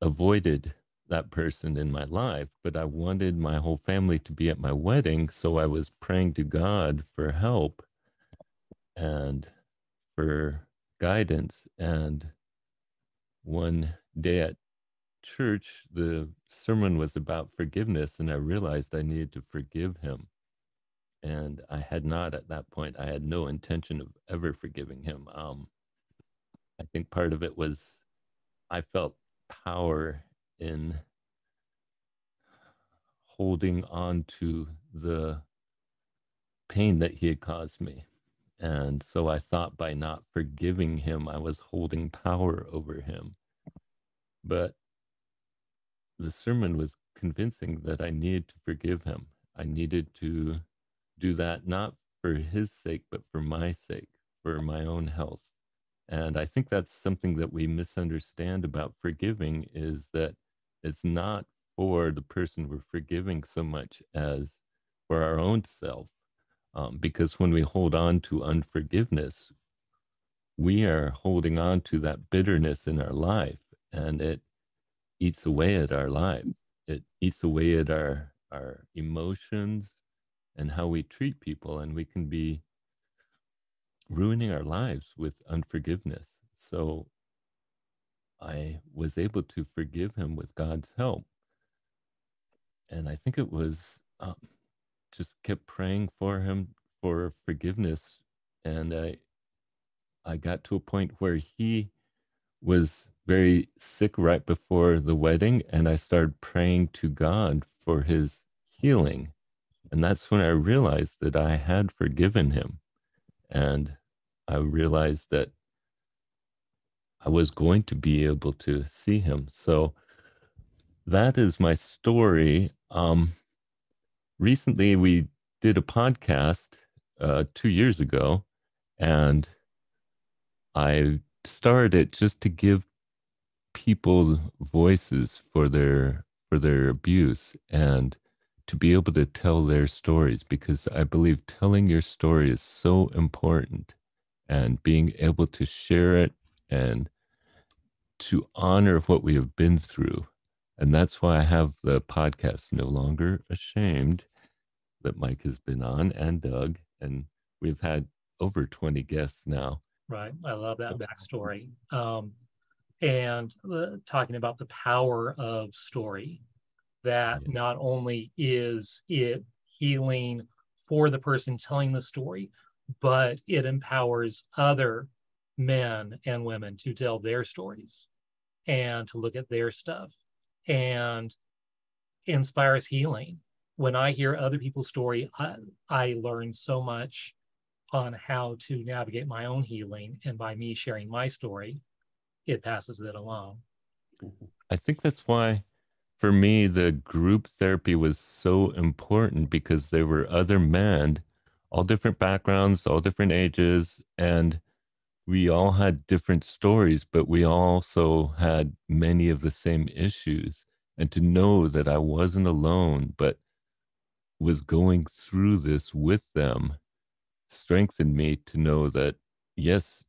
avoided that person in my life, but I wanted my whole family to be at my wedding. So I was praying to God for help and for guidance. And one day at church, the sermon was about forgiveness, and I realized I needed to forgive him. And I had not at that point. I had no intention of ever forgiving him. I think part of it was I felt power in holding on to the pain that he had caused me. And so I thought by not forgiving him, I was holding power over him. But the sermon was convincing that I needed to forgive him. I needed to do that not for his sake, but for my sake, for my own health. And I think that's something that we misunderstand about forgiving, is that it's not for the person we're forgiving so much as for our own self. Because when we hold on to unforgiveness, we are holding on to that bitterness in our life, and it eats away at our life. It eats away at our emotions and how we treat people, and we can be ruining our lives with unforgiveness. So I was able to forgive him with God's help. And I think it was just kept praying for him for forgiveness. And I got to a point where he was very sick right before the wedding, and I started praying to God for his healing. And that's when I realized that I had forgiven him. And I realized that I was going to be able to see him. So that is my story. Recently, we did a podcast 2 years ago, and I started it just to give people voices for their abuse, and to be able to tell their stories, because I believe telling your story is so important, and being able to share it and to honor what we have been through. And that's why I have the podcast, No Longer Ashamed, that Mike has been on, and Doug, and we've had over 20 guests now. Right. I love that backstory. And talking about the power of story, that not only is it healing for the person telling the story, but it empowers other men and women to tell their stories and to look at their stuff, and inspires healing. When I hear other people's story, I learn so much on how to navigate my own healing, and by me sharing my story, it passes it along. I think that's why, for me, the group therapy was so important, because there were other men, all different backgrounds, all different ages, and we all had different stories, but we also had many of the same issues. And to know that I wasn't alone, but was going through this with them, strengthened me to know that, yes,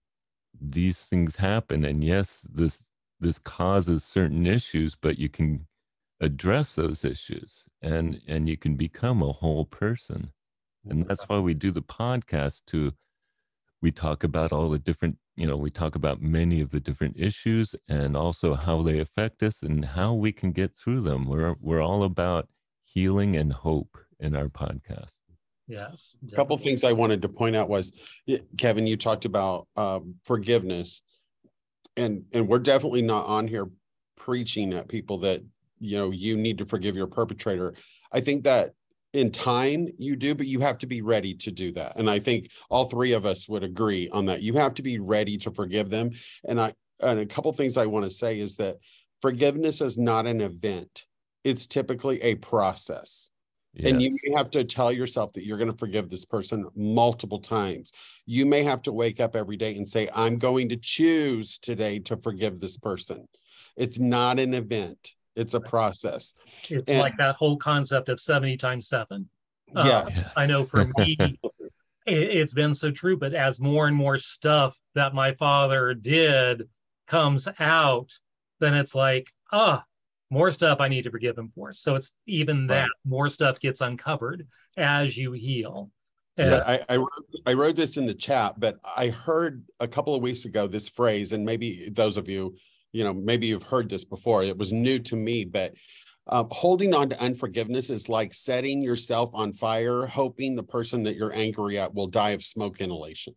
these things happen, and yes, this causes certain issues, but you can address those issues, and you can become a whole person. And that's why we do the podcast too. We talk about all the different, we talk about many of the different issues, and also how they affect us and how we can get through them. We're all about healing and hope in our podcast. Yes. A couple of things I wanted to point out was, Kevin, you talked about forgiveness, and we're definitely not on here preaching at people that, you need to forgive your perpetrator. I think that in time you do, but you have to be ready to do that. And I think all three of us would agree on that. You have to be ready to forgive them. And a couple of things I want to say is that forgiveness is not an event. It's typically a process. Yes. And you may have to tell yourself that you're going to forgive this person multiple times. You may have to wake up every day and say, I'm going to choose today to forgive this person. It's not an event. It's a process. It's like that whole concept of 70 times 7. Yeah. I know for me, it's been so true, but as more and more stuff that my father did comes out, then it's like, more stuff I need to forgive him for. So it's even that more stuff gets uncovered as you heal. Yeah, I wrote this in the chat, but I heard a couple of weeks ago this phrase, and maybe those of you, maybe you've heard this before. It was new to me, but holding on to unforgiveness is like setting yourself on fire, hoping the person that you're angry at will die of smoke inhalation.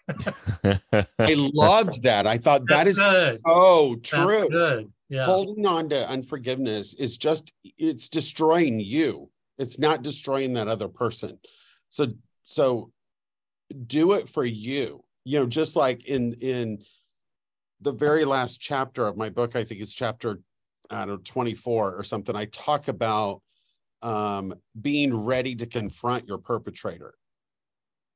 I loved that. I thought that is so true. That's good. Yeah. Holding on to unforgiveness is it's destroying you. It's not destroying that other person. So do it for you. Just like in the very last chapter of my book, I think it's chapter 24 or something, I talk about being ready to confront your perpetrator.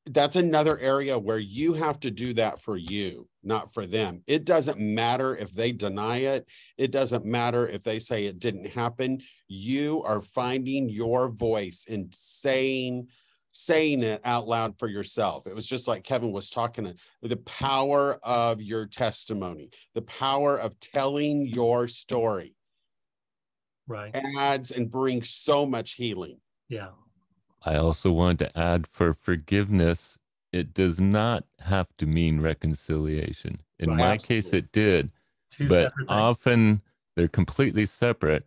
That's another area where you have to do that for you, not for them. It doesn't matter if they deny it. It doesn't matter if they say it didn't happen. You are finding your voice and saying it out loud for yourself. It was just like Kevin was talking, the power of your testimony, the power of telling your story, adds and brings so much healing. Yeah. I also want to add, for forgiveness, it does not have to mean reconciliation. In my case, it did, but often they're completely separate,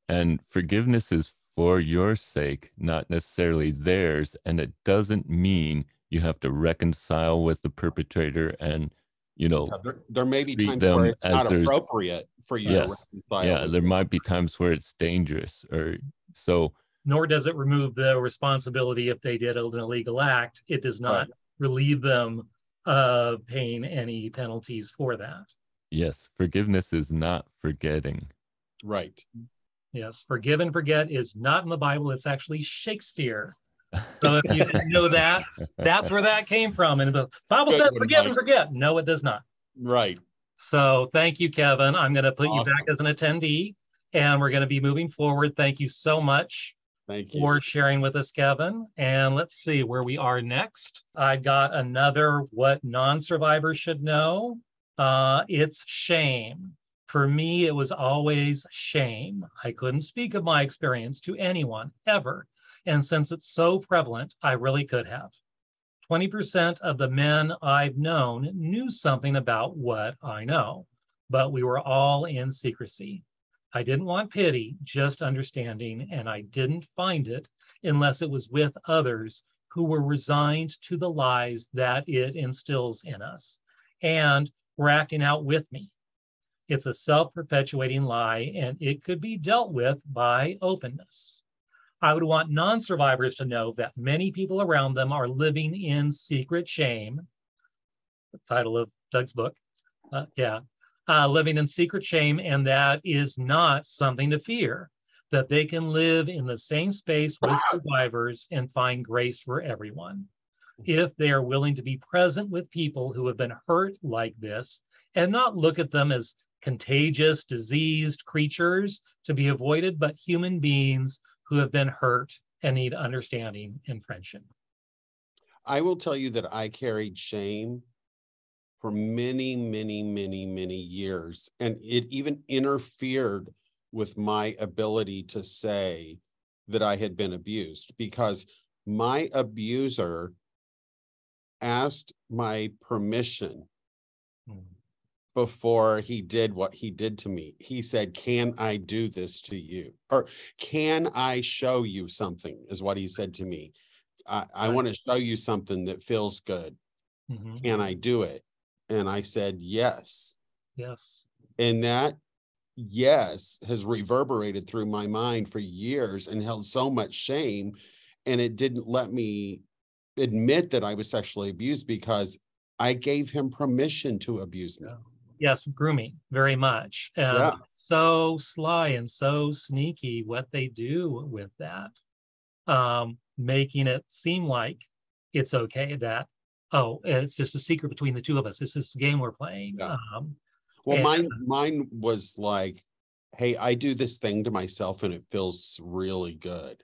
and forgiveness is for your sake, not necessarily theirs. And it doesn't mean you have to reconcile with the perpetrator, and there may be times where it's not appropriate for you to reconcile. Yeah, there might be times where it's dangerous, or so. Nor does it remove the responsibility if they did an illegal act. It does not relieve them of paying any penalties for that. Yes, forgiveness is not forgetting. Right. Yes, forgive and forget is not in the Bible. It's actually Shakespeare. So if you didn't know that, that's where that came from. And the Bible says forgive and forget. No, it does not. Right. So thank you, Kevin. I'm going to put you back as an attendee, and we're going to be moving forward. Thank you so much Thank you. for sharing with us, Kevin. And let's see where we are next. I've got another what non-survivors should know. It's shame. For me, it was always shame. I couldn't speak of my experience to anyone ever. And since it's so prevalent, I really could have. 20% of the men I've known knew something about what I know, but we were all in secrecy. I didn't want pity, just understanding, and I didn't find it unless it was with others who were resigned to the lies that it instills in us and were acting out with me. It's a self-perpetuating lie, and it could be dealt with by openness. I would want non-survivors to know that many people around them are living in secret shame. The title of Doug's book. Living in secret shame, and that is not something to fear, that they can live in the same space with survivors and find grace for everyone. If they are willing to be present with people who have been hurt like this and not look at them as contagious, diseased creatures to be avoided, but human beings who have been hurt and need understanding and friendship. I will tell you that I carried shame for many, many, many, many years. And it even interfered with my ability to say that I had been abused, because my abuser asked my permission before he did what he did to me. He said, "Can I do this to you? Or can I show you something?" is what he said to me. I want to show you something that feels good. Can I do it? And I said, yes. Yes. And that yes has reverberated through my mind for years and held so much shame. And it didn't let me admit that I was sexually abused because I gave him permission to abuse me. Yes, grooming, very much. And so sly and so sneaky what they do with that, making it seem like it's okay that, oh, it's just a secret between the two of us. It's just a game we're playing. Yeah. Well, mine was like, hey, I do this thing to myself and it feels really good.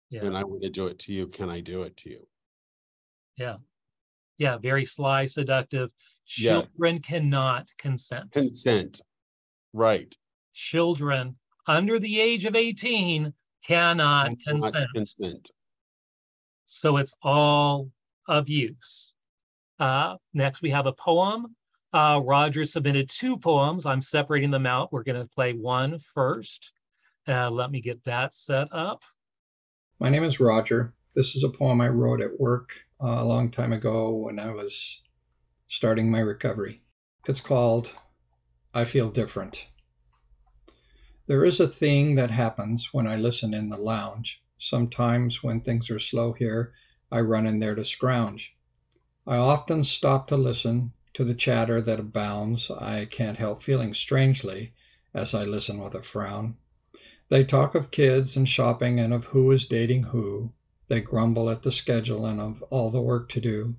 Yeah. And I want to do it to you. Can I do it to you? Yeah. Yeah. Very sly, seductive. Children cannot consent. Consent. Right. Children under the age of 18 cannot consent. So it's all abuse. Next, we have a poem. Roger submitted 2 poems. I'm separating them out. We're going to play one first. Let me get that set up. My name is Roger. This is a poem I wrote at work a long time ago when I was starting my recovery. It's called I Feel Different. There is a thing that happens when I listen in the lounge. Sometimes when things are slow here, I run in there to scrounge. I often stop to listen to the chatter that abounds. I can't help feeling strangely as I listen with a frown. They talk of kids and shopping and of who is dating who. They grumble at the schedule and of all the work to do.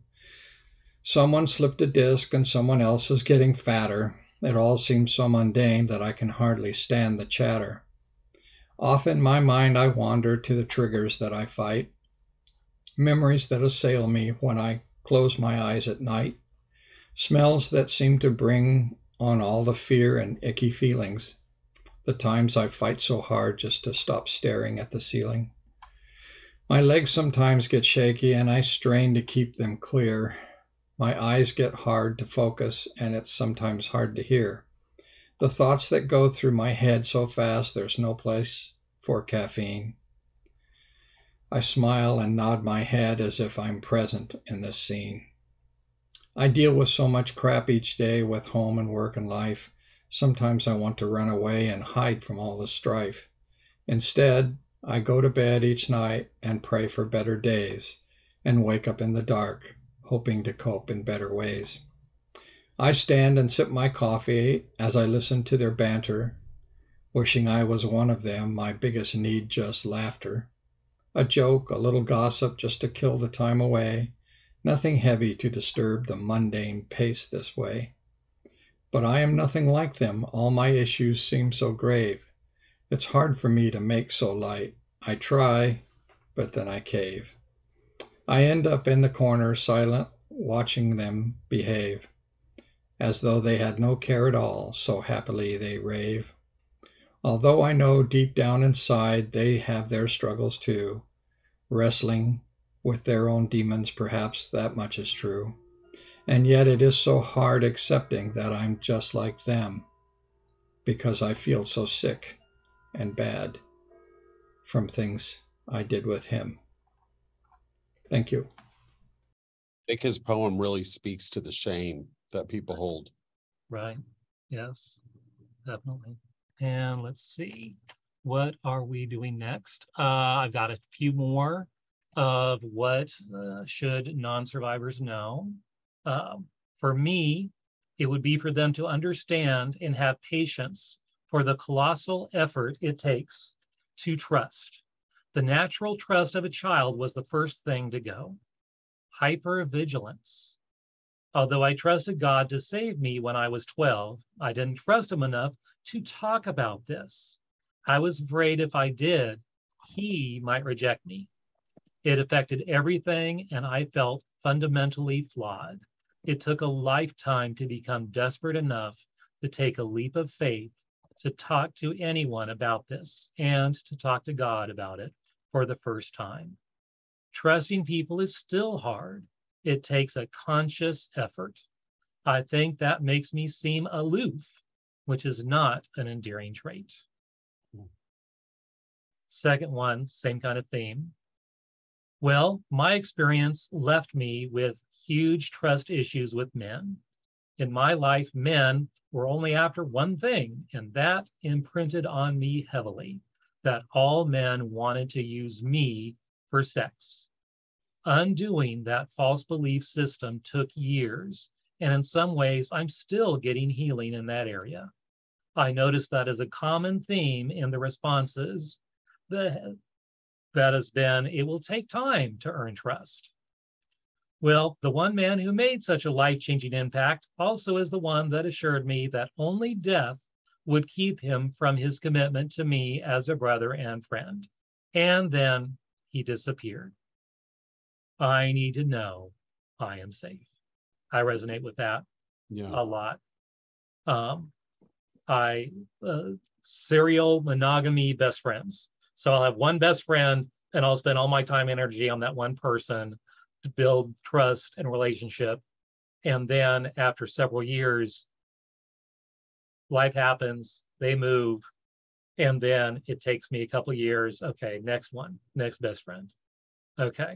Someone slipped a disc and someone else is getting fatter. It all seems so mundane that I can hardly stand the chatter. Off in my mind I wander to the triggers that I fight, memories that assail me when I close my eyes at night, smells that seem to bring on all the fear and icky feelings, the times I fight so hard just to stop staring at the ceiling. My legs sometimes get shaky and I strain to keep them clear. My eyes get hard to focus and it's sometimes hard to hear. The thoughts that go through my head so fast there's no place for caffeine. I smile and nod my head as if I'm present in this scene. I deal with so much crap each day with home and work and life. Sometimes I want to run away and hide from all the strife. Instead, I go to bed each night and pray for better days and wake up in the dark, hoping to cope in better ways. I stand and sip my coffee as I listen to their banter, wishing I was one of them, my biggest need just laughter. A joke, a little gossip just to kill the time away, nothing heavy to disturb the mundane pace this way. But I am nothing like them, all my issues seem so grave. It's hard for me to make so light. I try, but then I cave. I end up in the corner, silent, watching them behave, as though they had no care at all, so happily they rave. Although I know deep down inside they have their struggles too, wrestling with their own demons, perhaps that much is true. And yet it is so hard accepting that I'm just like them, because I feel so sick and bad from things I did with him. Thank you. I think his poem really speaks to the shame that people hold. Right. Yes, definitely. And let's see, what are we doing next? I've got a few more of what should non-survivors know. For me, it would be for them to understand and have patience for the colossal effort it takes to trust. The natural trust of a child was the first thing to go. Hypervigilance. Although I trusted God to save me when I was 12, I didn't trust him enough to talk about this. I was afraid if I did, he might reject me. It affected everything, and I felt fundamentally flawed. It took a lifetime to become desperate enough to take a leap of faith, to talk to anyone about this, and to talk to God about it for the first time. Trusting people is still hard. It takes a conscious effort. I think that makes me seem aloof, which is not an endearing trait. Second one, same kind of theme. Well, my experience left me with huge trust issues with men. In my life, men were only after one thing, and that imprinted on me heavily, that all men wanted to use me for sex. Undoing that false belief system took years, and in some ways, I'm still getting healing in that area. I noticed that as a common theme in the responses that has been, it will take time to earn trust. Well, the one man who made such a life-changing impact also is the one that assured me that only death would keep him from his commitment to me as a brother and friend. And then he disappeared. I need to know I am safe. I resonate with that a lot. Serial monogamy best friends. So I'll have one best friend and I'll spend all my time and energy on that one person to build trust and relationship. And then after several years, life happens, they move, and then it takes me a couple of years. Okay, next one, next best friend. Okay,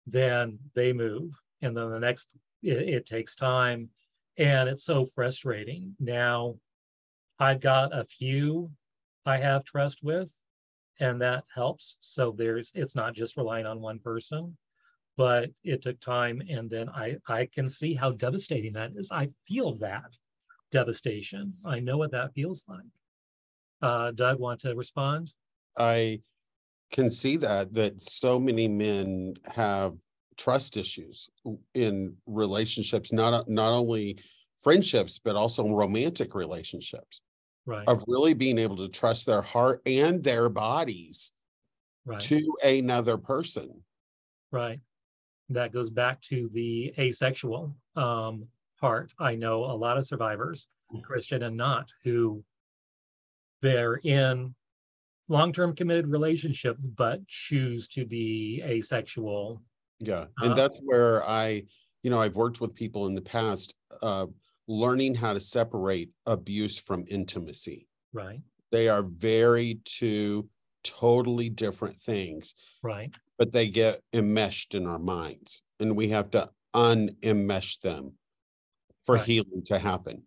then they move, and then the next, it takes time, and it's so frustrating. Now, I've got a few I have trust with, and that helps. So it's not just relying on one person, but it took time, and then I can see how devastating that is. I feel that devastation. I know what that feels like. Doug, want to respond? I can see that so many men have trust issues in relationships, not only friendships, but also romantic relationships. Right. Of really being able to trust their heart and their bodies to another person. Right. That goes back to the asexual part. I know a lot of survivors, Christian and not, who they're in long-term committed relationships, but choose to be asexual. Yeah. And that's where I've worked with people in the past, learning how to separate abuse from intimacy. Right. They are two totally different things. Right. But they get enmeshed in our minds, and we have to unenmesh them for healing to happen.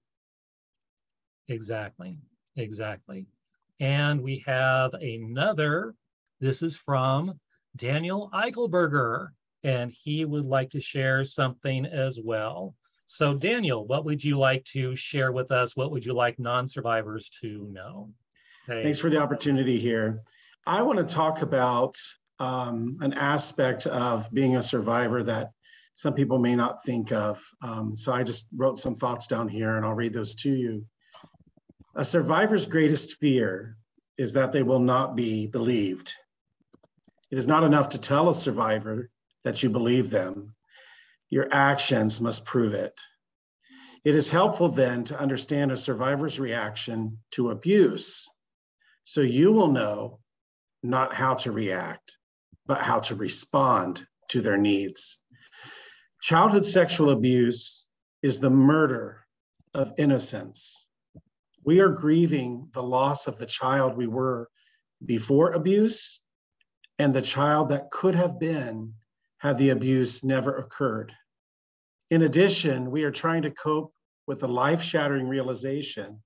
Exactly. And we have another, this is from Daniel Eichelberger, and he would like to share something as well. So Daniel, what would you like to share with us? What would you like non-survivors to know? Hey. Thanks for the opportunity here. I want to talk about an aspect of being a survivor that some people may not think of. So I just wrote some thoughts down here and I'll read those to you. A survivor's greatest fear is that they will not be believed. It is not enough to tell a survivor that you believe them. Your actions must prove it. It is helpful then to understand a survivor's reaction to abuse, so you will know not how to react, but how to respond to their needs. Childhood sexual abuse is the murder of innocence. We are grieving the loss of the child we were before abuse and the child that could have been had the abuse never occurred. In addition, we are trying to cope with the life-shattering realization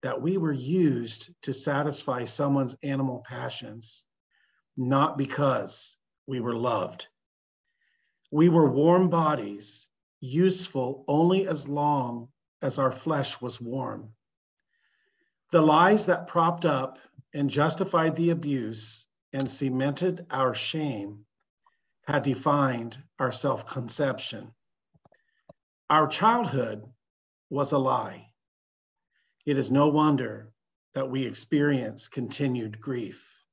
that we were used to satisfy someone's animal passions, not because we were loved. We were warm bodies, useful only as long as our flesh was warm. The lies that propped up and justified the abuse and cemented our shame had defined our self-conception. Our childhood was a lie. It is no wonder that we experience continued grief.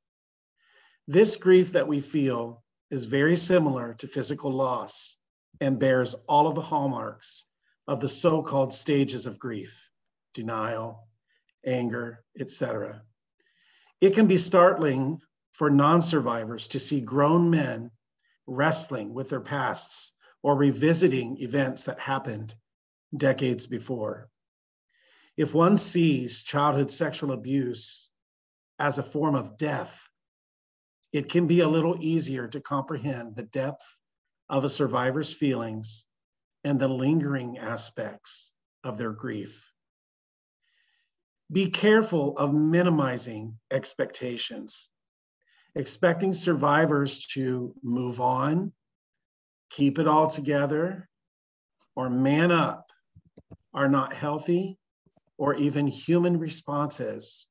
This grief that we feel is very similar to physical loss and bears all of the hallmarks of the so-called stages of grief: denial, anger, etc. It can be startling for non-survivors to see grown men wrestling with their pasts or revisiting events that happened decades before. If one sees childhood sexual abuse as a form of death, it can be a little easier to comprehend the depth of a survivor's feelings and the lingering aspects of their grief. Be careful of minimizing expectations. Expecting survivors to move on, keep it all together, or man up are not healthy or even human responses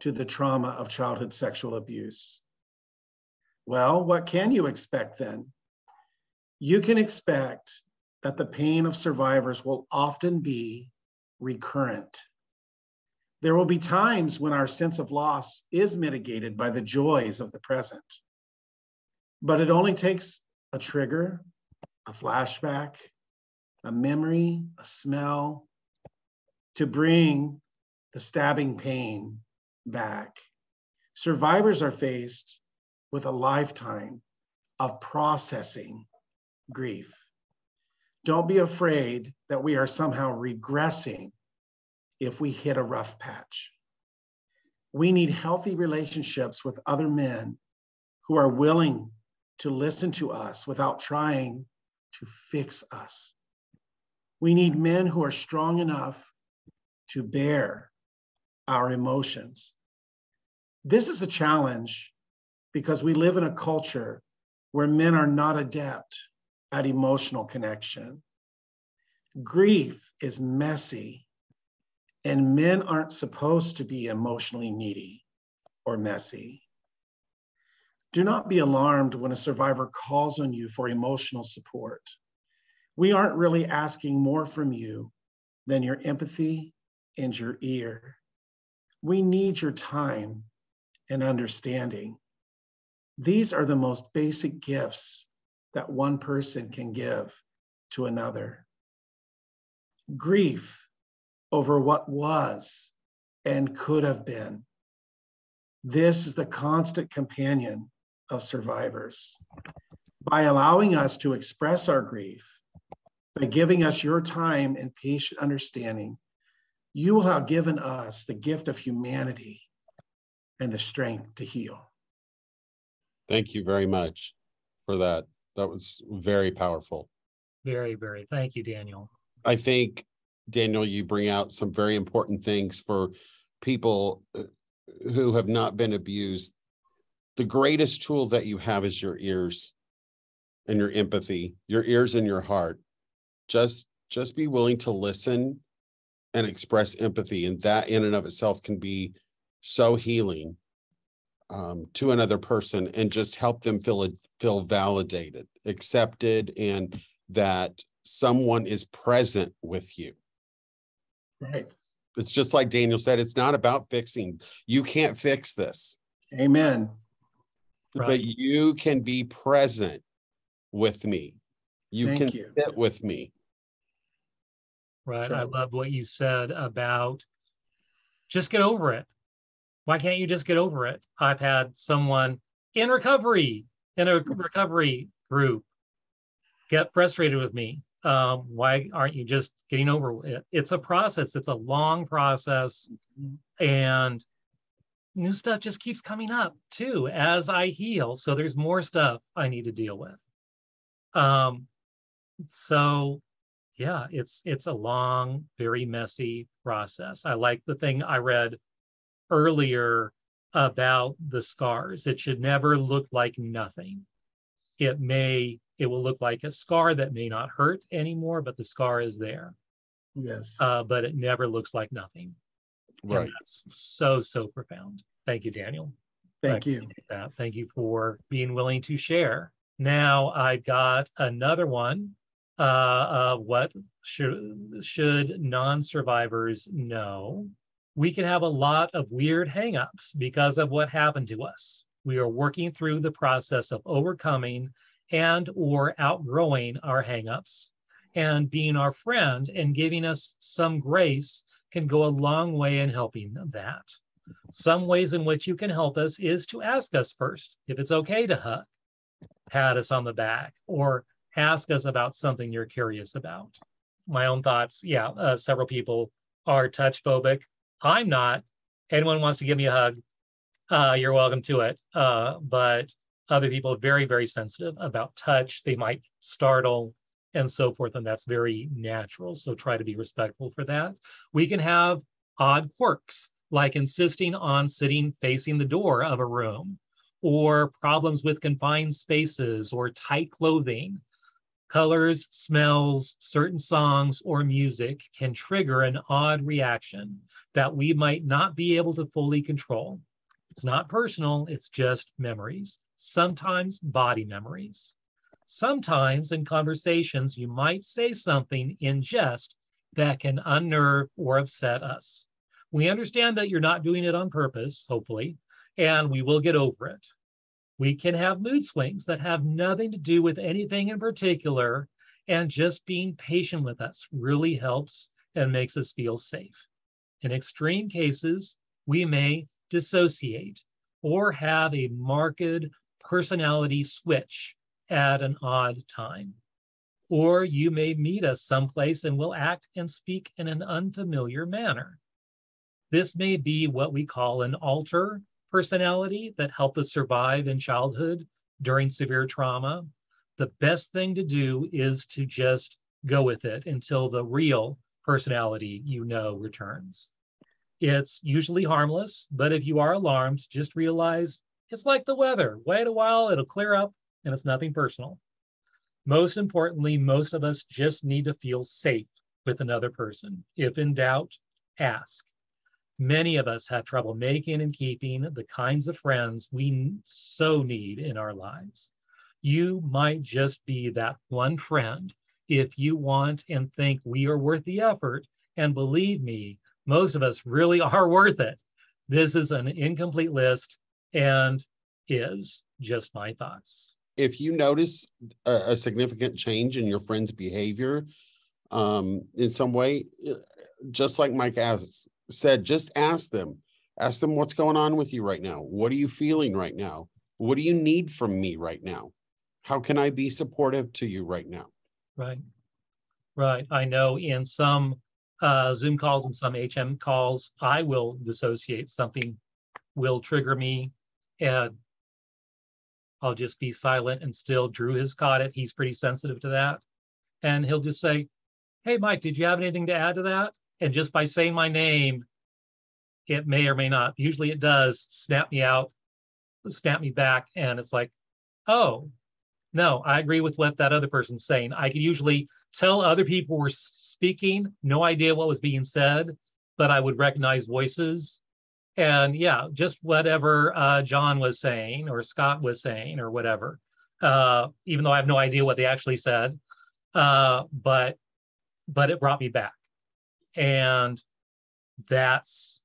to the trauma of childhood sexual abuse. Well, what can you expect then? You can expect that the pain of survivors will often be recurrent. There will be times when our sense of loss is mitigated by the joys of the present. But it only takes a trigger, a flashback, a memory, a smell, to bring the stabbing pain back. Survivors are faced with a lifetime of processing grief. Don't be afraid that we are somehow regressing if we hit a rough patch. We need healthy relationships with other men who are willing to listen to us without trying to fix us. We need men who are strong enough to bear our emotions. This is a challenge because we live in a culture where men are not adept at emotional connection. Grief is messy, and men aren't supposed to be emotionally needy or messy. Do not be alarmed when a survivor calls on you for emotional support. We aren't really asking more from you than your empathy and your ear. We need your time and understanding. These are the most basic gifts that one person can give to another. Grief over what was and could have been. This is the constant companion of survivors. By allowing us to express our grief, by giving us your time and patient understanding, you will have given us the gift of humanity and the strength to heal. Thank you very much for that. That was very powerful. Very, very. Thank you, Daniel. I think, Daniel, you bring out some very important things for people who have not been abused. The greatest tool that you have is your ears and your empathy, your ears and your heart. Just be willing to listen and express empathy. And that in and of itself can be so healing to another person, and just help them feel validated, accepted, and that someone is present with you. Right. It's just like Daniel said, it's not about fixing. You can't fix this. Amen. but you can be present with me. You Thank can you. sit with me. Right. Sure. I love what you said about just get over it. Why can't you just get over it? I've had someone in a recovery group, get frustrated with me. Why aren't you just getting over it? It's a process. It's a long process. And new stuff just keeps coming up too as I heal. So there's more stuff I need to deal with. So yeah, it's a long, very messy process. I like the thing I read earlier about the scars. It should never look like nothing. It will look like a scar that may not hurt anymore, but the scar is there. Yes. But it never looks like nothing. Right. And that's so profound. Thank you, Daniel. Thank you. That. Thank you for being willing to share. Now I've got another one. What should non-survivors know? We can have a lot of weird hangups because of what happened to us. We are working through the process of overcoming and or outgrowing our hangups, and being our friend and giving us some grace can go a long way in helping that. Some ways in which you can help us is to ask us first if it's okay to hug, pat us on the back, or ask us about something you're curious about. My own thoughts, several people are touch phobic. I'm not. Anyone wants to give me a hug, you're welcome to it. But other people are very, very sensitive about touch. They might startle and so forth, and that's very natural. So try to be respectful for that. We can have odd quirks, like insisting on sitting facing the door of a room, or problems with confined spaces or tight clothing. Colors, smells, certain songs, or music can trigger an odd reaction that we might not be able to fully control. It's not personal, it's just memories, sometimes body memories. Sometimes in conversations, you might say something in jest that can unnerve or upset us. We understand that you're not doing it on purpose, hopefully, and we will get over it. We can have mood swings that have nothing to do with anything in particular, and just being patient with us really helps and makes us feel safe. In extreme cases, we may dissociate or have a marked personality switch at an odd time. Or you may meet us someplace and will act and speak in an unfamiliar manner. This may be what we call an alter personality that helped us survive in childhood during severe trauma. The best thing to do is to just go with it until the real personality returns. It's usually harmless, but if you are alarmed, just realize it's like the weather. Wait a while, it'll clear up, and it's nothing personal. Most importantly, most of us just need to feel safe with another person. If in doubt, ask. Many of us have trouble making and keeping the kinds of friends we so need in our lives. You might just be that one friend if you want and think we are worth the effort. And believe me, most of us really are worth it. This is an incomplete list and is just my thoughts. If you notice a significant change in your friend's behavior in some way, just like Mike said, just ask them what's going on with you right now. What are you feeling right now? What do you need from me right now? How can I be supportive to you right now? Right. I know in some Zoom calls and some HM calls, I will dissociate. Something will trigger me and I'll just be silent and still. Drew has caught it. He's pretty sensitive to that. And he'll just say, hey, Mike, did you have anything to add to that? And just by saying my name, it may or may not. Usually it does snap me out, snap me back. And it's like, oh, no, I agree with what that other person's saying. I could usually tell other people were speaking, no idea what was being said, but I would recognize voices. And yeah, just whatever John was saying or Scott was saying or whatever, even though I have no idea what they actually said, but it brought me back. And that's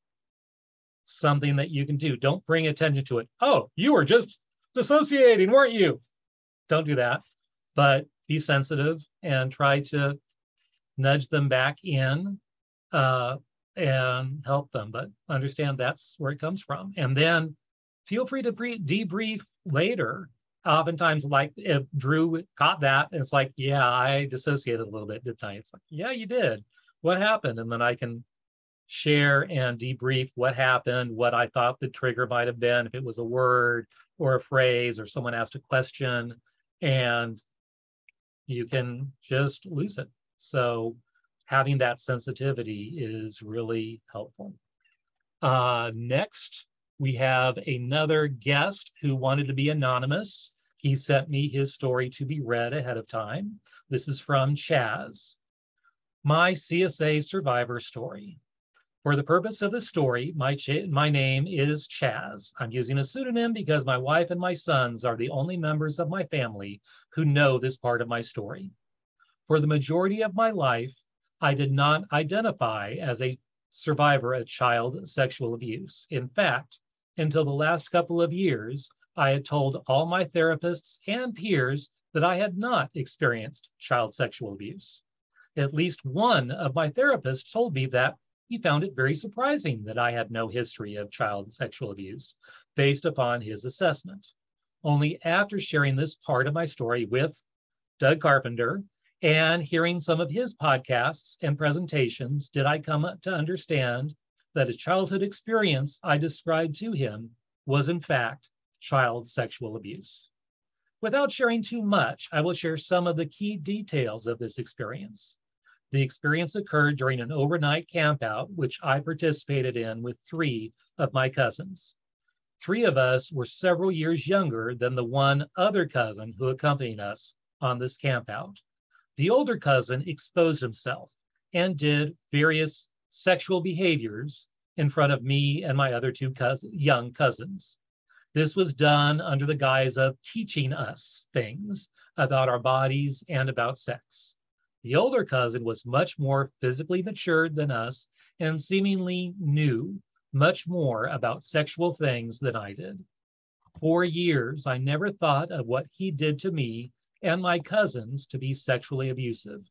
something that you can do. Don't bring attention to it. Oh, you were just dissociating, weren't you? Don't do that, but be sensitive and try to nudge them back in and help them, but understand that's where it comes from. And then feel free to debrief later. Oftentimes, like if Drew caught that, it's like, yeah, I dissociated a little bit, didn't I? It's like, yeah, you did. What happened? And then I can share and debrief what happened, what I thought the trigger might have been, if it was a word or a phrase or someone asked a question, and you can just lose it. So having that sensitivity is really helpful. Next, we have another guest who wanted to be anonymous. He sent me his story to be read ahead of time. This is from Chaz. My CSA survivor story. For the purpose of the story, my name is Chaz. I'm using a pseudonym because my wife and my sons are the only members of my family who know this part of my story. For the majority of my life, I did not identify as a survivor of child sexual abuse. In fact, until the last couple of years, I had told all my therapists and peers that I had not experienced child sexual abuse. At least one of my therapists told me that he found it very surprising that I had no history of child sexual abuse based upon his assessment. Only after sharing this part of my story with Doug Carpenter and hearing some of his podcasts and presentations did I come to understand that a childhood experience I described to him was in fact child sexual abuse. Without sharing too much, I will share some of the key details of this experience. The experience occurred during an overnight campout, which I participated in with 3 of my cousins. 3 of us were several years younger than the one other cousin who accompanied us on this campout. The older cousin exposed himself and did various sexual behaviors in front of me and my other 2 young cousins. This was done under the guise of teaching us things about our bodies and about sex. The older cousin was much more physically matured than us and seemingly knew much more about sexual things than I did. For years, I never thought of what he did to me and my cousins to be sexually abusive.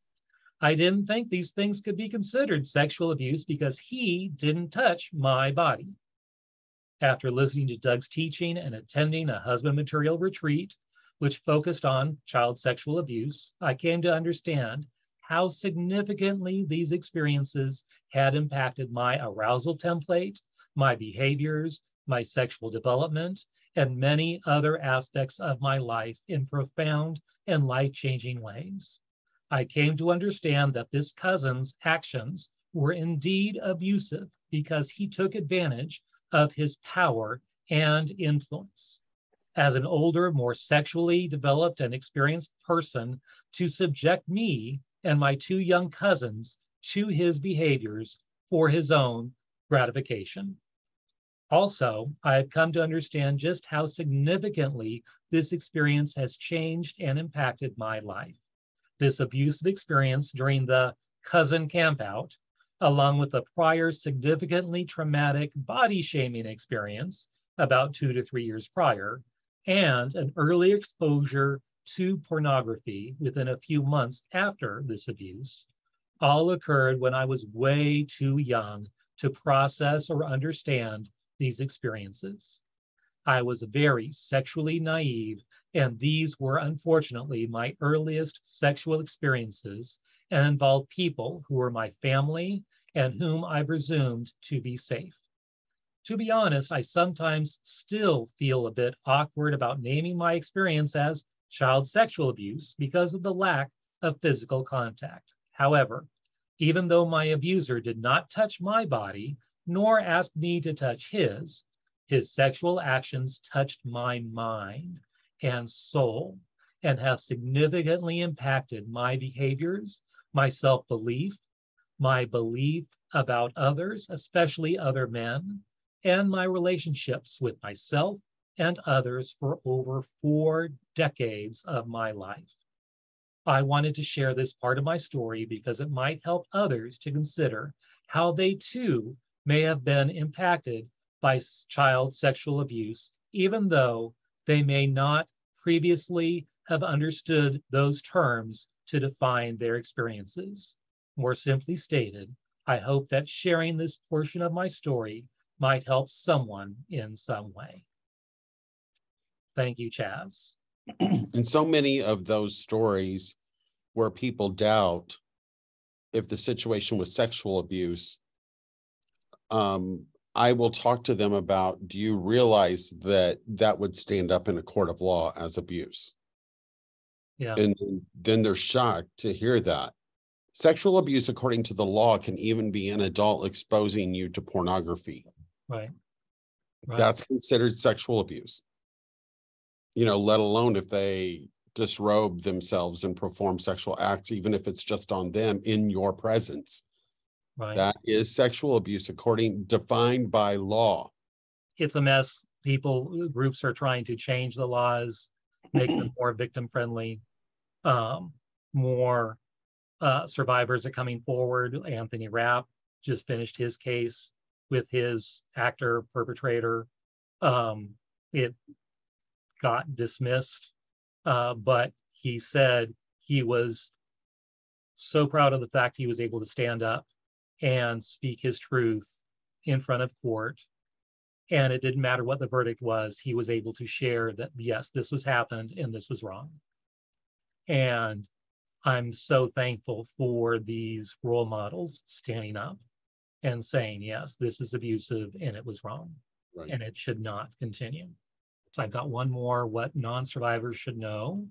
I didn't think these things could be considered sexual abuse because he didn't touch my body. After listening to Doug's teaching and attending a husband material retreat, which focused on child sexual abuse, I came to understand how significantly these experiences had impacted my arousal template, my behaviors, my sexual development, and many other aspects of my life in profound and life-changing ways. I came to understand that this cousin's actions were indeed abusive because he took advantage of his power and influence. As an older, more sexually developed and experienced person, to subject me and my 2 young cousins to his behaviors for his own gratification. Also, I have come to understand just how significantly this experience has changed and impacted my life. This abusive experience during the cousin campout, along with a prior significantly traumatic body shaming experience about 2 to 3 years prior, and an early exposure to pornography within a few months after this abuse, all occurred when I was way too young to process or understand these experiences. I was very sexually naive, and these were unfortunately my earliest sexual experiences and involved people who were my family and whom I presumed to be safe. To be honest, I sometimes still feel a bit awkward about naming my experience as child sexual abuse because of the lack of physical contact. However, even though my abuser did not touch my body, nor ask me to touch his sexual actions touched my mind and soul and have significantly impacted my behaviors, my self-belief, my belief about others, especially other men, and my relationships with myself and others for over 4 decades of my life. I wanted to share this part of my story because it might help others to consider how they too may have been impacted by child sexual abuse, even though They may not previously have understood those terms to define their experiences. More simply stated, I hope that sharing this portion of my story might help someone in some way. Thank you, Chaz. And so many of those stories where people doubt if the situation was sexual abuse, I will talk to them about, do you realize that that would stand up in a court of law as abuse? Yeah. And then they're shocked to hear that. Sexual abuse, according to the law, can even be an adult exposing you to pornography. Right. That's considered sexual abuse. You know, let alone if they disrobe themselves and perform sexual acts, even if it's just on them in your presence. Right. That is sexual abuse, defined by law. It's a mess. Groups are trying to change the laws, make them more victim friendly. More survivors are coming forward. Anthony Rapp just finished his case with his actor perpetrator. It got dismissed, but he said he was so proud of the fact he was able to stand up and speak his truth in front of court. And it didn't matter what the verdict was, he was able to share that, yes, this was happened and this was wrong. And I'm so thankful for these role models standing up and saying, yes, this is abusive and it was wrong. Right. And it should not continue. So I've got one more, what non-survivors should know.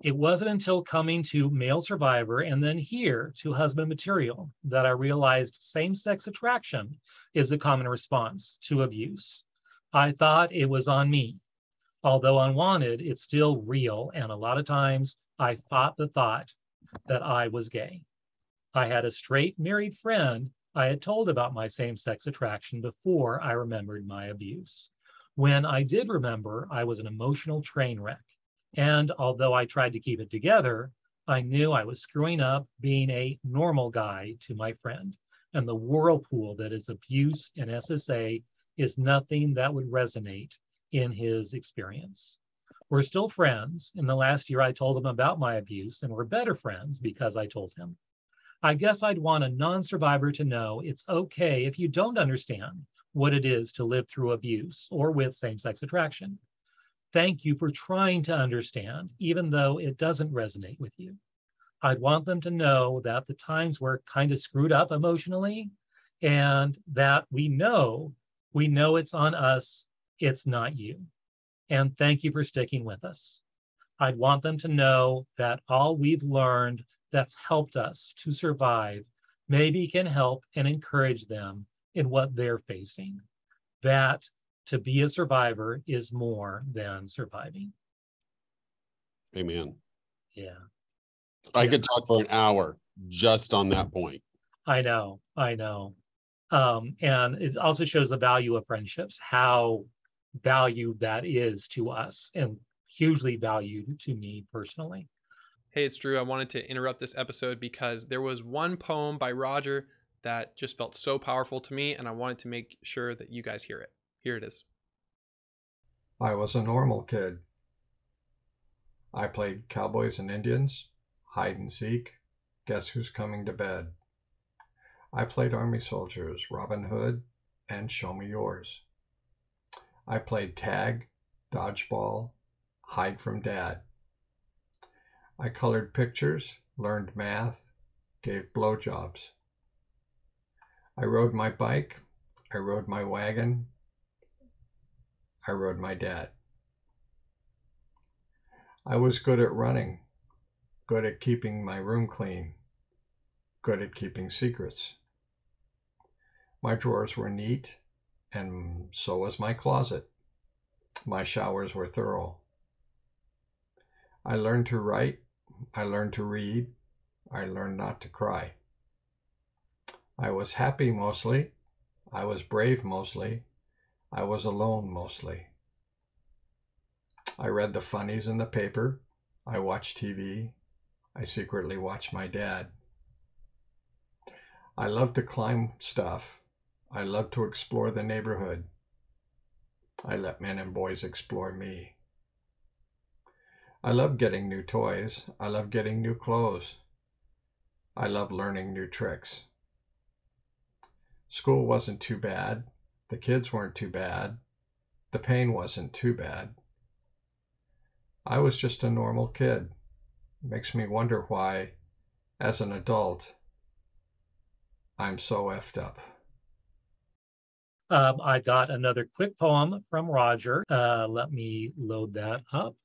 It wasn't until coming to Male Survivor and then here to Husband Material that I realized same-sex attraction is a common response to abuse. I thought it was on me. Although unwanted, it's still real, and a lot of times I fought the thought that I was gay. I had a straight married friend I had told about my same-sex attraction before I remembered my abuse. When I did remember, I was an emotional train wreck. And although I tried to keep it together, I knew I was screwing up being a normal guy to my friend. And the whirlpool that is abuse and SSA is nothing that would resonate in his experience. We're still friends. In the last year, I told him about my abuse, and we're better friends because I told him. I guess I'd want a non-survivor to know it's okay if you don't understand what it is to live through abuse or with same-sex attraction. Thank you for trying to understand, even though it doesn't resonate with you. I'd want them to know that the times we're kind of screwed up emotionally and that we know it's on us, it's not you. And thank you for sticking with us. I'd want them to know that all we've learned that's helped us to survive maybe can help and encourage them in what they're facing. That to be a survivor is more than surviving. Amen. Yeah. I could talk for an hour just on that point. I know. And it also shows the value of friendships, how valued that is to us and hugely valued to me personally. Hey, it's Drew. I wanted to interrupt this episode because there was one poem by Roger that just felt so powerful to me, and I wanted to make sure that you guys hear it. Here it is. I was a normal kid. I played cowboys and Indians, hide and seek, guess who's coming to bed. I played army soldiers, Robin Hood, and show me yours. I played tag, dodgeball, hide from dad. I colored pictures, learned math, gave blowjobs. I rode my bike, I rode my wagon, I rode my dad. I was good at running, good at keeping my room clean, good at keeping secrets. My drawers were neat, and so was my closet. My showers were thorough. I learned to write, I learned to read, I learned not to cry. I was happy mostly, I was brave mostly, I was alone mostly. I read the funnies in the paper, I watched TV, I secretly watched my dad. I loved to climb stuff, I loved to explore the neighborhood. I let men and boys explore me. I love getting new toys. I love getting new clothes. I love learning new tricks. School wasn't too bad. The kids weren't too bad. The pain wasn't too bad. I was just a normal kid. Makes me wonder why, as an adult, I'm so effed up. I got another quick poem from Roger. Let me load that up.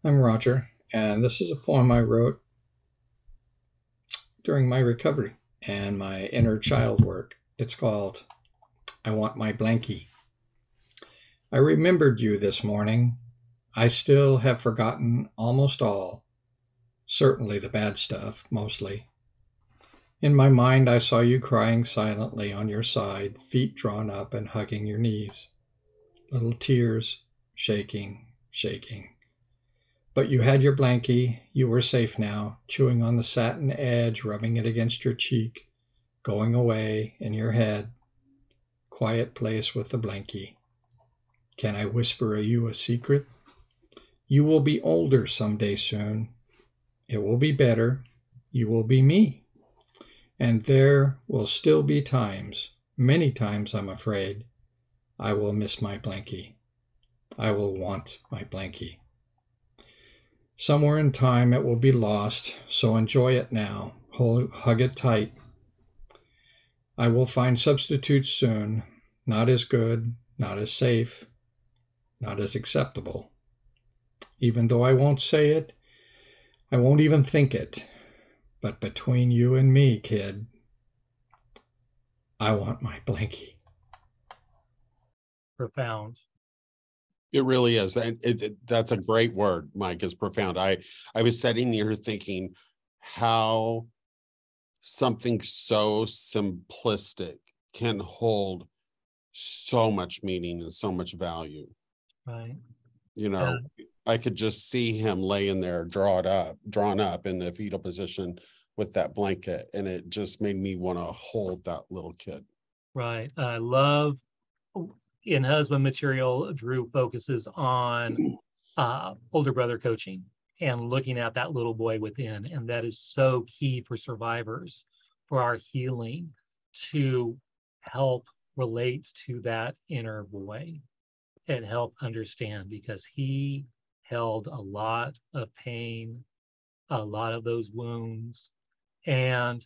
I'm Roger, and this is a poem I wrote during my recovery and my inner child work. It's called I Want My Blankie. I remembered you this morning. I still have forgotten almost all, certainly the bad stuff, mostly. In my mind, I saw you crying silently on your side, feet drawn up and hugging your knees. Little tears, shaking, shaking. But you had your blankie. You were safe now, chewing on the satin edge, rubbing it against your cheek, going away in your head. Quiet place with the blankie. Can I whisper you a secret? You will be older someday soon. It will be better. You will be me. And there will still be times, many times I'm afraid, I will miss my blankie. I will want my blankie. Somewhere in time it will be lost, so enjoy it now. Hug it tight. I will find substitutes soon, not as good, not as safe, not as acceptable. Even though I won't say it, I won't even think it. But between you and me, kid, I want my blankie. Profound. It really is. That's a great word, Mike, is profound. I was sitting here thinking how something so simplistic can hold so much meaning and so much value. Right. You know, I could just see him laying there, drawn up in the fetal position with that blanket, and it just made me want to hold that little kid. Right. I love in husband material, Drew focuses on older brother coaching and looking at that little boy within. And that is so key for survivors, for our healing, to help relate to that inner boy and help understand, because he held a lot of pain, a lot of those wounds. And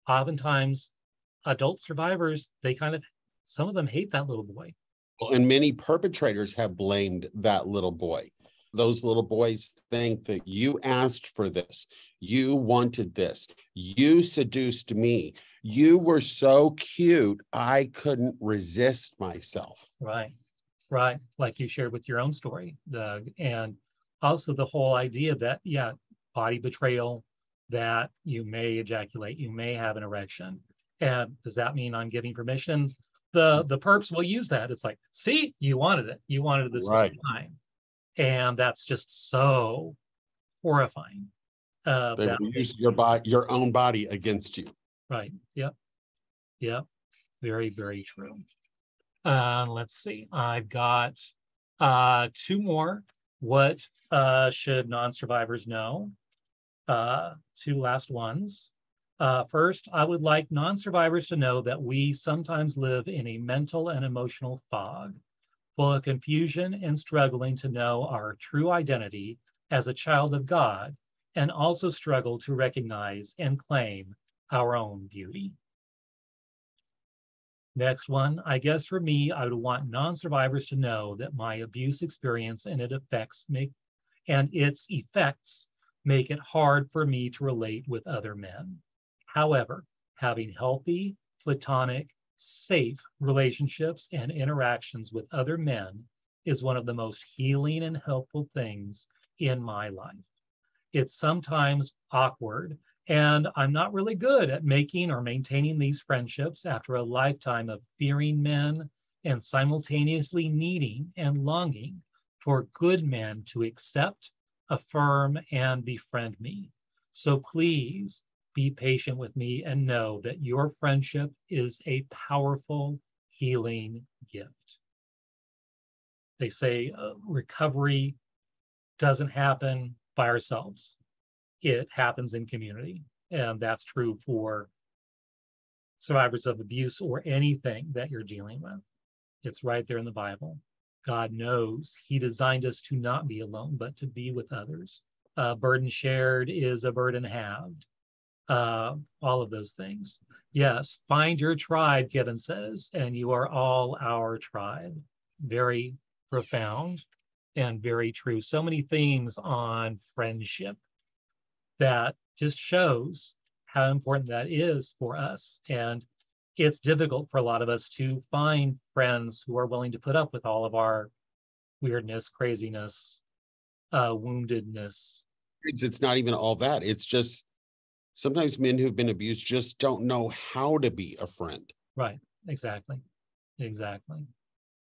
oftentimes adult survivors, some of them hate that little boy. And many perpetrators have blamed that little boy. Those little boys think that you asked for this, you wanted this, you seduced me, you were so cute, I couldn't resist myself. Right. Like you shared with your own story, Doug. And also the whole idea that, body betrayal, that you may ejaculate, you may have an erection. And does that mean I'm giving permission? The perps will use that. It's like, see, you wanted it. You wanted it this whole time. And that's just so horrifying. They will use your own body against you. Right. Yep. Very, very true. Let's see. I've got two more. What should non-survivors know? Two last ones. First, I would like non-survivors to know that we sometimes live in a mental and emotional fog, full of confusion and struggling to know our true identity as a child of God, and also struggle to recognize and claim our own beauty. Next one, I guess for me, I would want non-survivors to know that my abuse experience and its effects make it hard for me to relate with other men. However, having healthy, platonic, safe relationships and interactions with other men is one of the most healing and helpful things in my life. It's sometimes awkward, and I'm not really good at making or maintaining these friendships after a lifetime of fearing men and simultaneously needing and longing for good men to accept, affirm, and befriend me. So please be patient with me and know that your friendship is a powerful healing gift. They say recovery doesn't happen by ourselves. It happens in community. And that's true for survivors of abuse or anything that you're dealing with. It's right there in the Bible. God knows he designed us to not be alone, but to be with others. Burden shared is a burden halved. All of those things. Yes, find your tribe, Kevin says, and you are all our tribe. Very profound and very true. So many themes on friendship that just shows how important that is for us. And it's difficult for a lot of us to find friends who are willing to put up with all of our weirdness, craziness, woundedness. It's not even all that. It's just sometimes men who've been abused just don't know how to be a friend. Right. Exactly.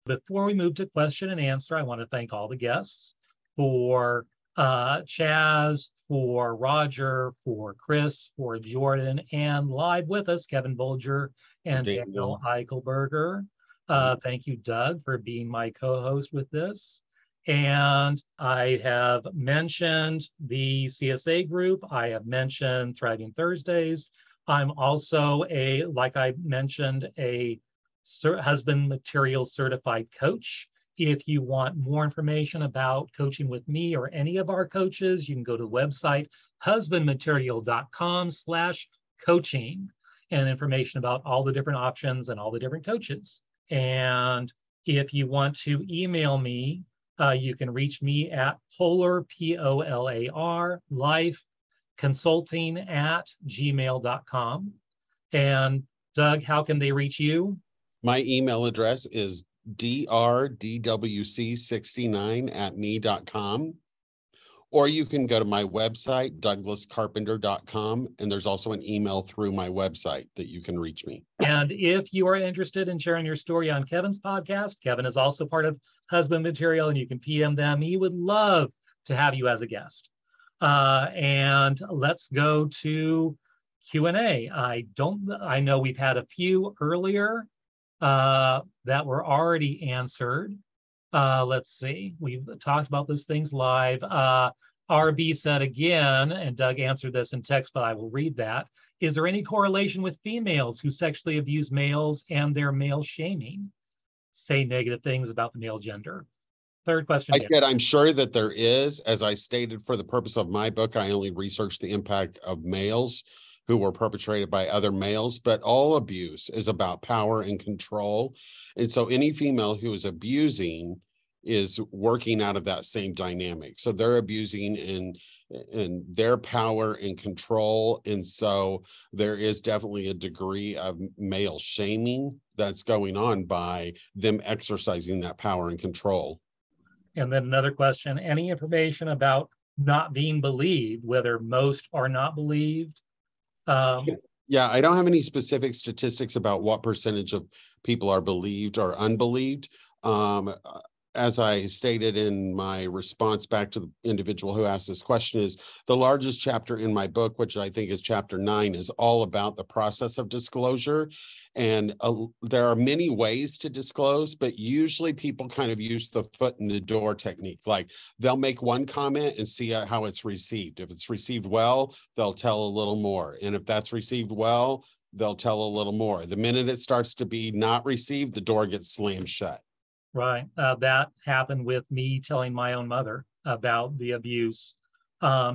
Before we move to question and answer, I want to thank all the guests for Chaz, for Roger, for Chris, for Jordan, and live with us, Kevin Bolger and Daniel Eichelberger. Thank you, Doug, for being my co-host with this. And I have mentioned the CSA group. I have mentioned Thriving Thursdays. I'm also like I mentioned, a husband material certified coach. If you want more information about coaching with me or any of our coaches, you can go to the website husbandmaterial.com/coaching and information about all the different options and all the different coaches. And if you want to email me, you can reach me at polar, POLAR, lifeconsulting@gmail.com. And Doug, how can they reach you? My email address is drdwc69@me.com. Or you can go to my website, douglascarpenter.com, and there's also an email through my website that you can reach me. And if you are interested in sharing your story on Kevin's podcast, Kevin is also part of Husband Material, and you can PM them. He would love to have you as a guest. And let's go to Q&A. I know we've had a few earlier that were already answered. Let's see, we've talked about those things live. RB said again, and Doug answered this in text, but I will read that. Is there any correlation with females who sexually abuse males and their male shaming? Say negative things about the male gender. Third question. I said, I'm sure that there is. As I stated, for the purpose of my book, I only researched the impact of males who were perpetrated by other males, but all abuse is about power and control. And so any female who is abusing is working out of that same dynamic. So they're abusing in their power and control. And so there is definitely a degree of male shaming that's going on by them exercising that power and control. And then another question, any information about not being believed, whether most are not believed? Yeah, I don't have any specific statistics about what percentage of people are believed or unbelieved. As I stated in my response back to the individual who asked this question, is the largest chapter in my book, which I think is chapter 9, is all about the process of disclosure. And there are many ways to disclose, but usually people kind of use the foot in the door technique. Like they'll make one comment and see how it's received. If it's received well, they'll tell a little more. And if that's received well, they'll tell a little more. The minute it starts to be not received, the door gets slammed shut. Right. That happened with me telling my own mother about the abuse.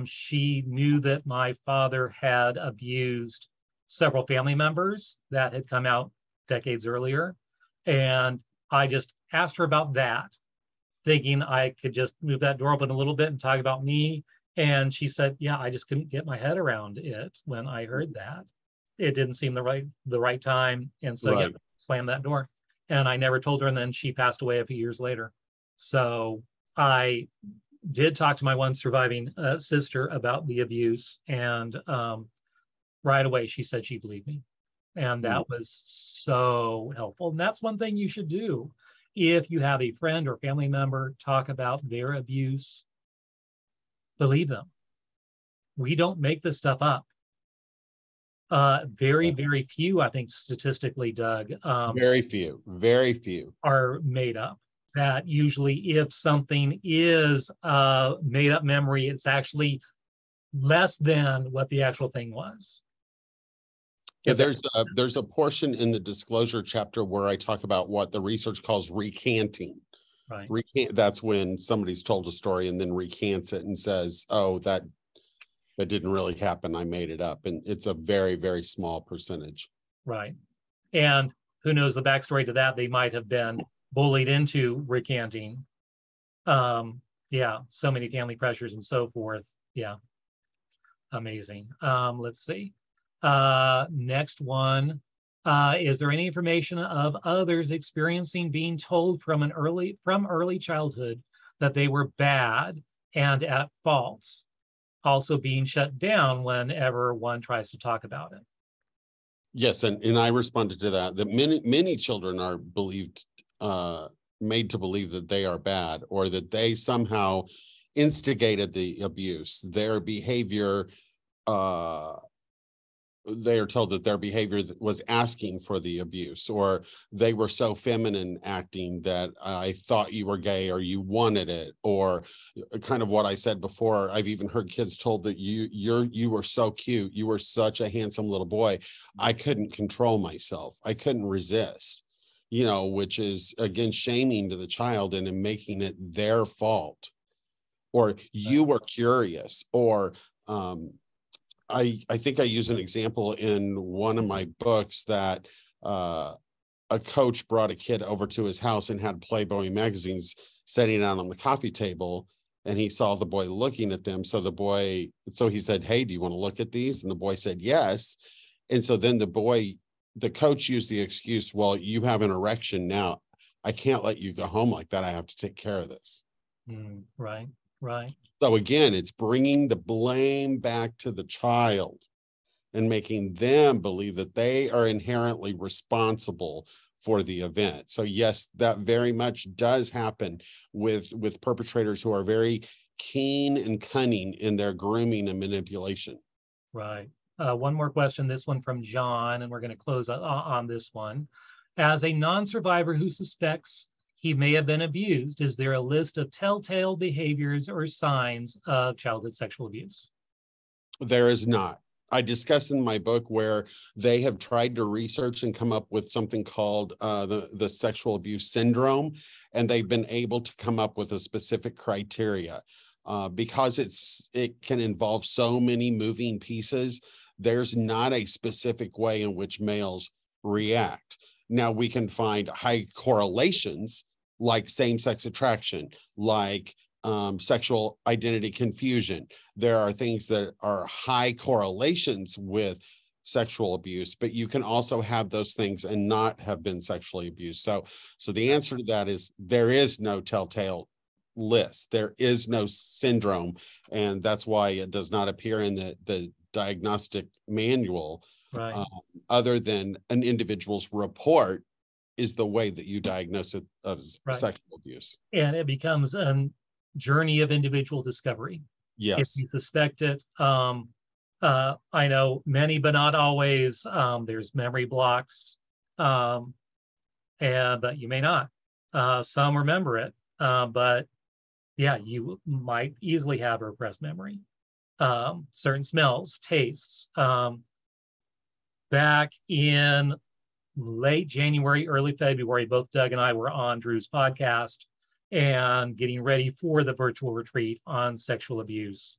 She knew that my father had abused several family members that had come out decades earlier. And I just asked her about that, thinking I could just move that door open a little bit and talk about me. And she said, yeah, I just couldn't get my head around it when I heard that. It didn't seem the right time. And so yeah, slammed that door. And I never told her, and then she passed away a few years later. So I did talk to my one surviving sister about the abuse, and right away she said she believed me. And that was so helpful. And that's one thing you should do. If you have a friend or family member talk about their abuse, believe them. We don't make this stuff up. Very few, I think, statistically, Doug. Very few are made up. that usually if something is a made-up memory, it's actually less than what the actual thing was. Yeah, there's a portion in the disclosure chapter where I talk about what the research calls recanting. Right. That's when somebody's told a story and then recants it and says, "Oh, that didn't really happen. I made it up," and it's a very, very small percentage. Right. And who knows the backstory to that? They might have been bullied into recanting. Yeah, so many family pressures and so forth. Yeah, amazing. Let's see. Next one. Is there any information of others experiencing being told from early childhood that they were bad and at fault, also being shut down whenever one tries to talk about it? Yes, and I responded to that many children are made to believe that they are bad, or that they somehow instigated the abuse. Their behavior, they are told that their behavior was asking for the abuse, or they were so feminine acting that I thought you were gay or you wanted it, or kind of what I said before. I've even heard kids told that you were so cute, you were such a handsome little boy, I couldn't control myself, I couldn't resist, which is again shaming to the child and making it their fault. Or you were curious, or I think I use an example in one of my books that a coach brought a kid over to his house and had Playboy magazines sitting out on the coffee table, and he saw the boy looking at them. So he said, "Hey, do you want to look at these?" And the boy said, "Yes." And so then the coach used the excuse, "Well, you have an erection now. I can't let you go home like that. I have to take care of this." Right, right. So again, it's bringing the blame back to the child and making them believe that they are inherently responsible for the event. So yes, that very much does happen with perpetrators who are very keen and cunning in their grooming and manipulation. Right. One more question, this one from John, and we're going to close on this one. As a non-survivor who suspects he may have been abused, is there a list of telltale behaviors or signs of childhood sexual abuse? There is not. I discuss in my book where they have tried to research and come up with something called the sexual abuse syndrome, and they've been able to come up with a specific criteria. Because it can involve so many moving pieces, there's not a specific way in which males react. Now, we can find high correlations like same-sex attraction, like sexual identity confusion. There are things that are high correlations with sexual abuse, but you can also have those things and not have been sexually abused. So the answer to that is there is no telltale list. There is no syndrome, and that's why it does not appear in the diagnostic manual. Right. Other than an individual's report is the way that you diagnose it as sexual abuse. And it becomes a journey of individual discovery. Yes. If you suspect it, I know many, but not always. There's memory blocks, but you may not. Some remember it, but yeah, you might easily have a repressed memory. Certain smells, tastes. Back in late January, early February, both Doug and I were on Drew's podcast and getting ready for the virtual retreat on sexual abuse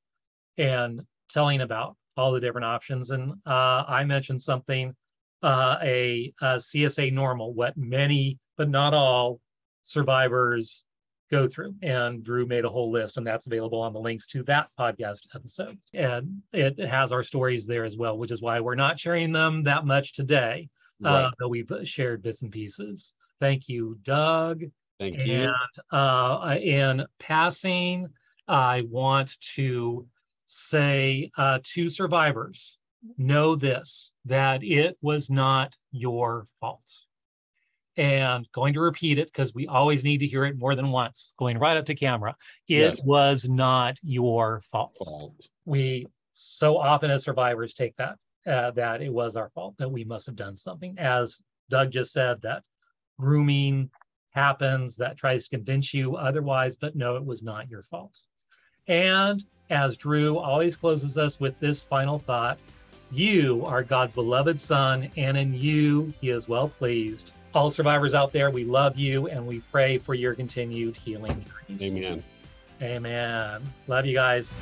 and telling about all the different options. And I mentioned something, a CSA normal, what many, but not all survivors go through. And Drew made a whole list, and that's available on the links to that podcast episode. And it has our stories there as well, which is why we're not sharing them that much today, but we've shared bits and pieces. Thank you, Doug. Thank you. And in passing, I want to say to survivors, know this, that it was not your fault. And going to repeat it because we always need to hear it more than once, going right up to camera. It was not your fault. We so often as survivors take that, that it was our fault, that we must have done something. As Doug just said, that grooming happens that tries to convince you otherwise, but no, it was not your fault. And as Drew always closes us with this final thought, you are God's beloved son, and in you he is well pleased. All survivors out there, we love you and we pray for your continued healing journeys. Amen. Amen. Love you guys.